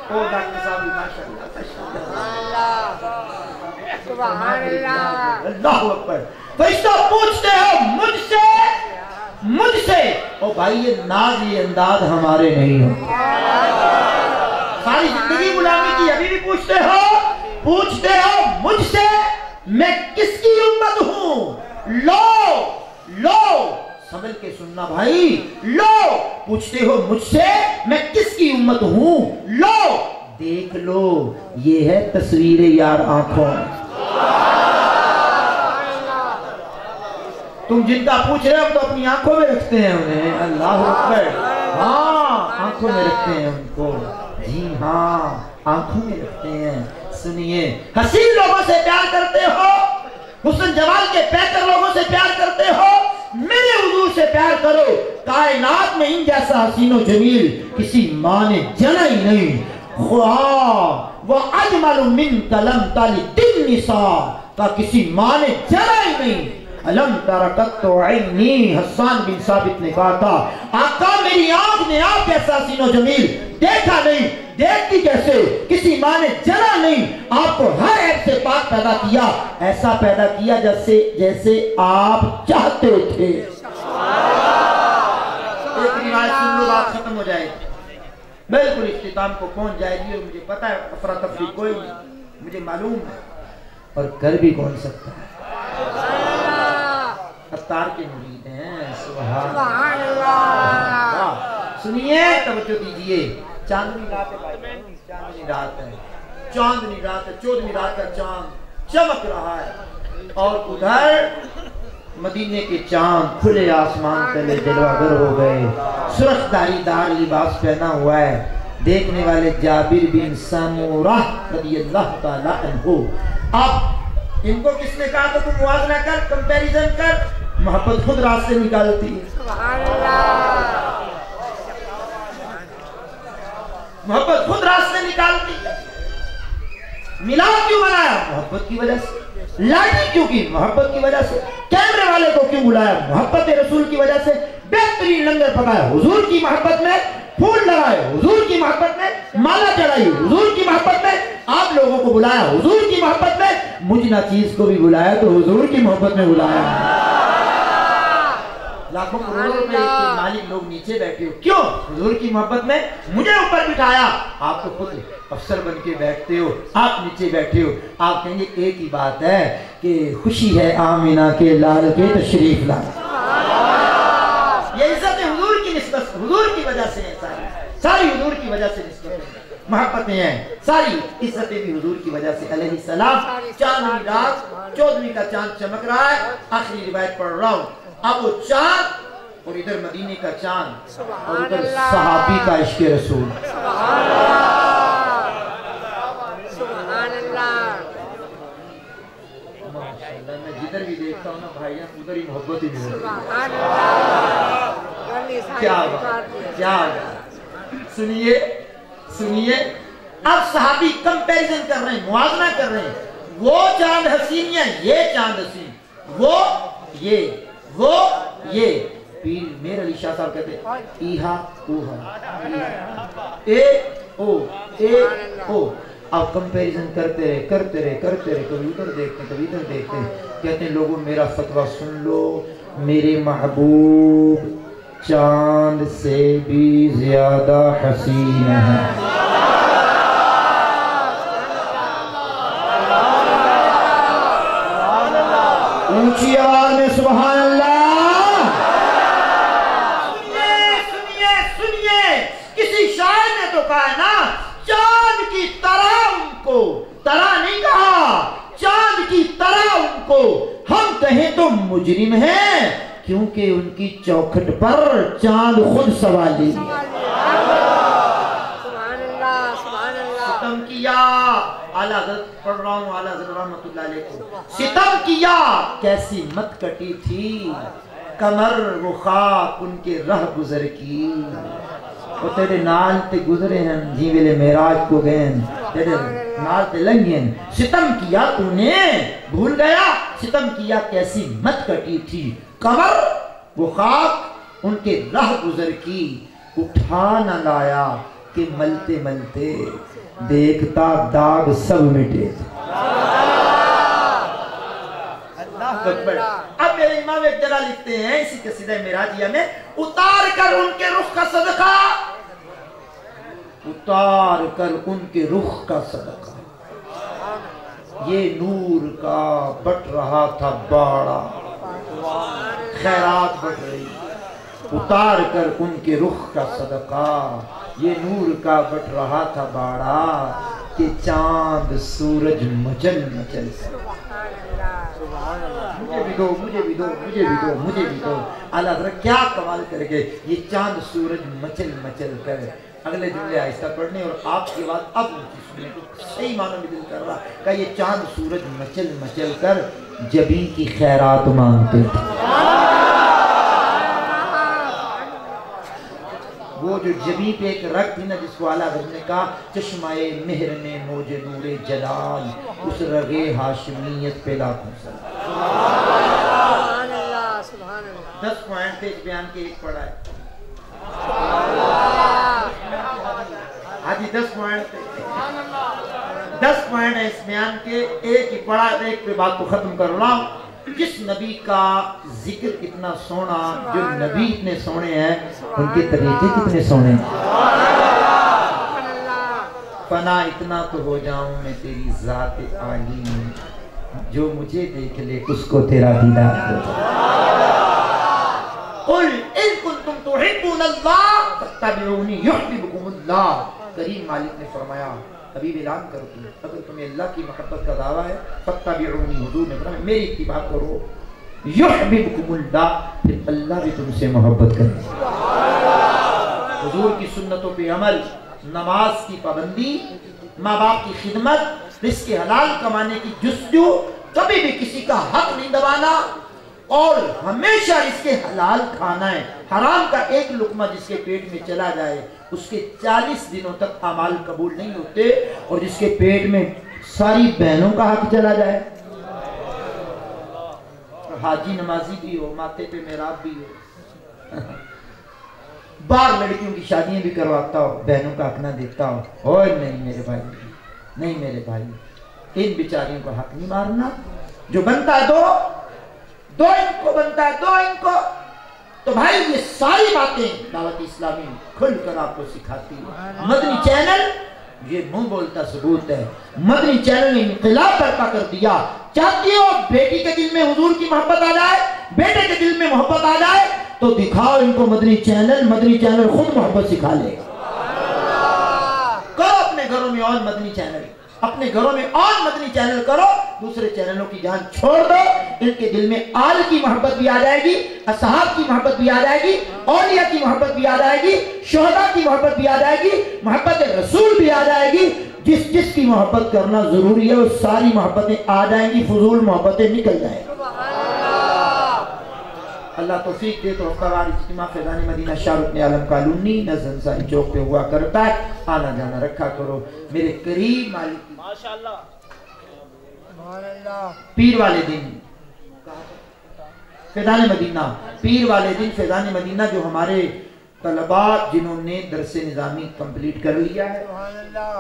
ओ डॉक्टर साहब माशाअल्लाह, अल्लाह अकबर। फरिश्तों पूछते हो मुझसे, मुझसे। ओ भाई ये नाज ये अंदाज हमारे नहीं हो। सारी जिंदगी गुलामी की, अभी भी पूछते हो मुझसे, मैं किसकी उम्मत हूँ। लो समझ के सुनना भाई, लो पूछते हो मुझसे मैं किसकी उम्मत हूँ, लो देख लो ये है तस्वीर यार आंखों। तुम जिनका पूछ रहे हो तो अपनी आंखों में रखते हैं उन्हें। अल्लाह अकबर। हाँ आंखों में रखते हैं उनको, जी हाँ आंखों में रखते हैं। सुनिए, हसीन लोगों से प्यार करते हो, हुस्न जमाल के पैकर लोगों से प्यार करते हो, मेरे हुजूर से प्यार करो। कायनात में इन जैसा हसीनो जमील किसी माँ ने जना ही नहीं। वो अजमल मिन कलम ताली तिन निसा का किसी माँ ने जना ही नहीं। अलम तरकत तो ऐनी, हसन बिन साबित ने कहा था आका मेरी आंख ने आप ऐसा हसीनो जमील देखा नहीं, देखती कैसे, किसी माँ ने जना नहीं। आपको हर ऐप से पाक पैदा किया, ऐसा पैदा किया जैसे आप चाहते थे। एक रिवायत सुन लो, बात खत्म हो जाएगी, बिल्कुल इख्तिताम को पहुंच जाएगी। और मुझे पता है अफरा तफरी कोई नहीं, मुझे मालूम है, और कर भी कौन सकता है। अत्तार के मुरीद हैं। सुभान अल्लाह। सुनिए, तवज्जो दीजिए। चांदनी रात है भाई, चांदनी रात है, चांदनी रात है, 14वीं रात का चांद चमक रहा है, और उधर मदीने के चांद खुले आसमान तले जलवागर हो गए, सुरखदारीदार लिबास पहना हुआ है। देखने वाले जाबिर बिन समुरा रदियल्लाहु ताला अन्हु। अब इनको किसने कहा तो तुम मुआवजा कर, कंपैरिजन कर, मोहब्बत खुद रास्ते निकालती है। मोहब्बत खुद रास्ते निकालती है। मिलाप क्यों बनाया? मोहब्बत की वजह से। लाइटिंग क्यों की? मोहब्बत की वजह से। कैमरे वाले को क्यों बुलाया? मोहब्बत रसूल की वजह से। बेहतरीन लंगर पकाया हुजूर की मोहब्बत में। پھول لگائے حضور کی محبت میں, مالا چڑھائی حضور کی محبت میں, آپ لوگوں کو بلایا حضور کی محبت میں, مجھ ناچیز کو بھی بلایا تو حضور کی محبت میں بلایا. لاکھوں کروڑوں روپے کے مالک لوگ نیچے بیٹھے ہو, کیوں؟ حضور کی محبت میں مجھے اوپر بٹھایا. آپ تو خود افسر بن کے بیٹھتے ہو, آپ نیچے بیٹھے ہو. آپ کہیں گے ایک ہی بات ہے کہ خوشی ہے آمینہ کے لال کے تشریف لانا. یہ عزت حضور کی نسبت, حضور کی وجہ سے ہے, ساری حضور کی وجہ سے نسبت محبتیں ہیں, ساری عزتیں بھی حضور کی وجہ سے. علیہ السلام چاندنی رات 14ویں کا چاند چمک رہا ہے. آخری روایت پڑھ رہا ہوں. اب وہ چاند اور ادھر مدینے کا چاند اور ادھر صحابی کا عشق رسول. میں جدھر بھی دیکھتا ہوں نا بھائیاں ادھر ہی محبت ہی مل رہی. کیا سنیے سنیے, اب صحابی کمپیریزن کر رہے ہیں, موازنہ کر رہے ہیں. وہ چاند حسین یا یہ چاند حسین, وہ یہ. پیر میر علی شاہ صاحب کہتے ہیں ایہا اوہا اے او. آپ کمپیریزن کرتے رہے کبھی ادھر دیکھتے کبھی ادھر دیکھتے. کہتے ہیں لوگوں میرا فتویٰ سن لو, میرے محبوب چاند سے بھی زیادہ حسین ہے. اونچی آواز میں سبحان اللہ. سنیے کسی شاعر نے تو کہا نا چاند کی طرح ان کو, طرح نہیں کہا, چاند کی طرح ان کو. ہم کہیں تو مجرم ہیں کیونکہ ان کی چوکھٹ پر چاند خود سوالی. ستم کیا, اعلیٰ حضرت پڑھ رہا ہوں, اعلیٰ حضرت رحمت اللہ علیہ کو. ستم کیا کیسی مت کٹی تھی کمر وہ خاک ان کے رہ گزر کی. وہ تیرے نال تے گزرے ہیں جی ویلے معراج کو گئے, تیرے نال تے لنگے ہیں. ستم کیا تو نے بھول گیا, ستم کیا کیسی مت کٹی تھی کمر وہ خاک ان کے رہ گزر کی. اٹھا نہ لایا کہ ملتے ملتے دیکھتا داغ سب مٹے. اب میرے امام ایک جگہ لکھتے ہیں اسی قصیدہ معراجیہ میں, اتار کر ان کے رخ کا صدقہ, اتار کر ان کے رخ کا صدقہ, یہ نور کا بٹ رہا تھا باڑا, خیرات بٹ رہی. اتار کر ان کے رخ کا صدقہ, یہ نور کا بٹ رہا تھا باڑا, کہ چاند سورج مچل مچل. مجھے بھی دو, مجھے بھی دو, مجھے بھی دو, مجھے بھی دو. اللہ حضرت کیا کمال کر کے یہ چاند سورج مچل مچل کر. اگلے جملے آہستہ پڑھنے اور آپ کی بات اب سننے کو صحیح معنی میں دل کر رہا کہ یہ چاند سورج مچل مچل کر جبی کی خیرات مانگتے تھے. وہ جو جبی پہ ایک رگ تھی نا جس کو اعلیٰ حضرت نے کہا چشمائے مہر میں موج نور جلال, اس رگ ہاشمیت پہ لاکھوں سلام. 10 پوائنٹ تھے اس بیان کے, ایک پڑھا ہے. حاجی 10 پوائنٹ تھے, 10 پوائنٹ ہے اس بیان کے, ایک ہی پڑھا. ایک پہ بات کو ختم کر رہا ہوں. جس نبی کا ذکر اتنا سونا, جو نبی اتنے سونے ہیں, ان کے طریقے کتنے سونے ہیں. فنا اتنا تو ہو جاؤں میں تیری ذات عالی میں, جو مجھے دیکھ لے اس کو تیرا دیدار ہو جائے. قل ان کنتم تحبون اللہ فاتبعونی یحببکم اللہ. کریم مالک نے فرمایا حبیب اعلان کرو تم, اگر تمہیں اللہ کی محبت کا دعویٰ ہے فاتبعونی, حضور نے فرمایا میری اتباع کرو, یحببکم اللہ, پھر اللہ بھی تم سے محبت کرے. حضور کی سنتوں پہ عمل, نماز کی پابندی, ماں باپ کی خدمت, رزق حلال کمانے کی جستجو, کبھی بھی کسی کا حق نہیں دبانا, اور ہمیشہ اس کے حلال کھانا ہے. حرام کا ایک لقمہ جس کے پیٹ میں چلا جائے اس کے 40 دنوں تک اعمال قبول نہیں ہوتے, اور جس کے پیٹ میں ساری بہنوں کا حق چلا جائے, حاجی نمازی بھی ہو, ماتھے پہ محراب بھی ہو, बाहर लड़कियों की शादियां भी करवाता हो, बहनों का हक ना देता हो। ओए नहीं मेरे भाई, नहीं मेरे भाई, इन बेचारियों को हक नहीं मारना। जो बनता है दो इनको बनता है, दो इनको। तो भाई ये सारी बातें दावत इस्लामी खुलकर आपको सिखाती है। मदनी चैनल ये मुंह बोलता सबूत है। मदनी चैनल ने इंक़िलाब बर्पा कर दिया। चाहती हो बेटी के दिल में हुजूर की मोहब्बत आ जाए, बेटे के दिल में मोहब्बत आ जाए, तो दिखाओ इनको मदनी चैनल। मदनी चैनल खुद मोहब्बत सिखा लेगा। करो अपने घरों में और मदनी चैनल, अपने घरों में और मदनी चैनल करो, दूसरे चैनलों की जान छोड़ दो। इनके दिल में आल की मोहब्बत भी आ जाएगी, असहाब की मोहब्बत भी आ जाएगी, औलिया की मोहब्बत भी आ जाएगी, शोहदा की मोहब्बत भी आ जाएगी, मोहब्बत रसूल भी आ जाएगी। जिस जिस की मोहब्बत करना जरूरी है वो सारी मोहब्बतें आ जाएंगी, फजूल मोहब्बतें निकल जाएंगी। अल्लाह तौफीक दे। तो हफ्तावार इज्तिमा फैज़ान मदीना शाहरुख ने आलम कॉलोनी नज़र सारी चौक पे हुआ करता है। आना जाना रखा करो। मेरे करीब मालिक माशाअल्लाह पीर वाले दिन फैज़ान मदीना, पीर वाले दिन फैज़ान मदीना जो हमारे तलबा जिन्होंने दरसे निज़ामी कंप्लीट कर लिया है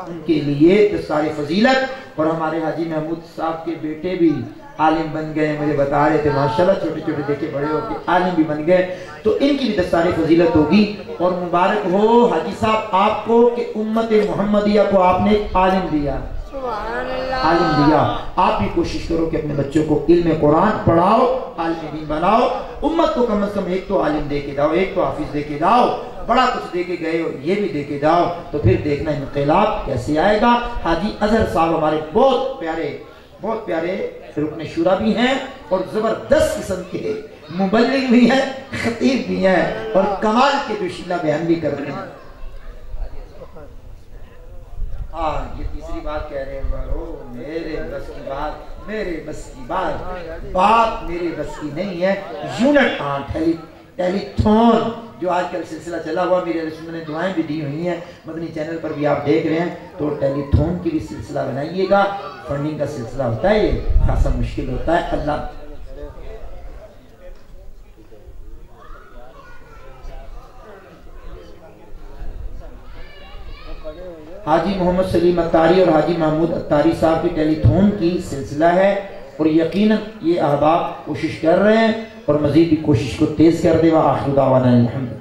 उनके लिए दस्तारे फजीलत, और हमारे हाजी महमूद साहब के बेटे भी आलिम बन गए, मुझे बता रहे थे माशाल्लाह, छोटे छोटे देखे बड़े होकर आलिम भी बन गए। तो इनकी भी दस्तारे फजीलत होगी। और मुबारक हो हाजी साहब आपको कि उम्मत मोहम्मदिया को आपने आलिम दिया, आलिम दिया। आप भी कोशिश करो कि अपने बच्चों को इल्म कुरान पढ़ाओ, आलिम दीन बनाओ। उम्मत को कम से कम एक तो आलिम दे के जाओ, एक तो हाफिज दे के जाओ। बड़ा कुछ दे के गए हो, ये भी दे के जाओ, तो फिर देखना इनकलाब कैसे आएगा। हाजी अजहर साहब हमारे बहुत प्यारे रुकने शुरा भी हैं और जबरदस्त किस्म के मुबल्लिग भी हैं, खतीब भी हैं, और कमाल के जोशीला बयान भी करते हैं। हाँ ये तीसरी बात कह रहे हैं, मेरे बस की बात, मेरे बस की बात मेरे बस की नहीं है। यूनिट टेलीथॉन जो आजकल सिलसिला चला हुआ, मेरे रसूल ने दुआएं भी दी हुई हैं, मदनी चैनल पर भी आप देख रहे हैं। तो टेलीथॉन की भी सिलसिला बनाइएगा। फंडिंग का सिलसिला होता है, ये खासा मुश्किल होता है। अल्लाह हाजी मोहम्मद सलीम अत्तारी और हाजी महमूद अत्तारी साहब की टेलीथॉन की सिलसिला है, और यकीनन ये अहबाब कोशिश कर रहे हैं और मजीद भी कोशिश को तेज कर देगा। आखिर दावाना अल्हम्दुलिल्लाह।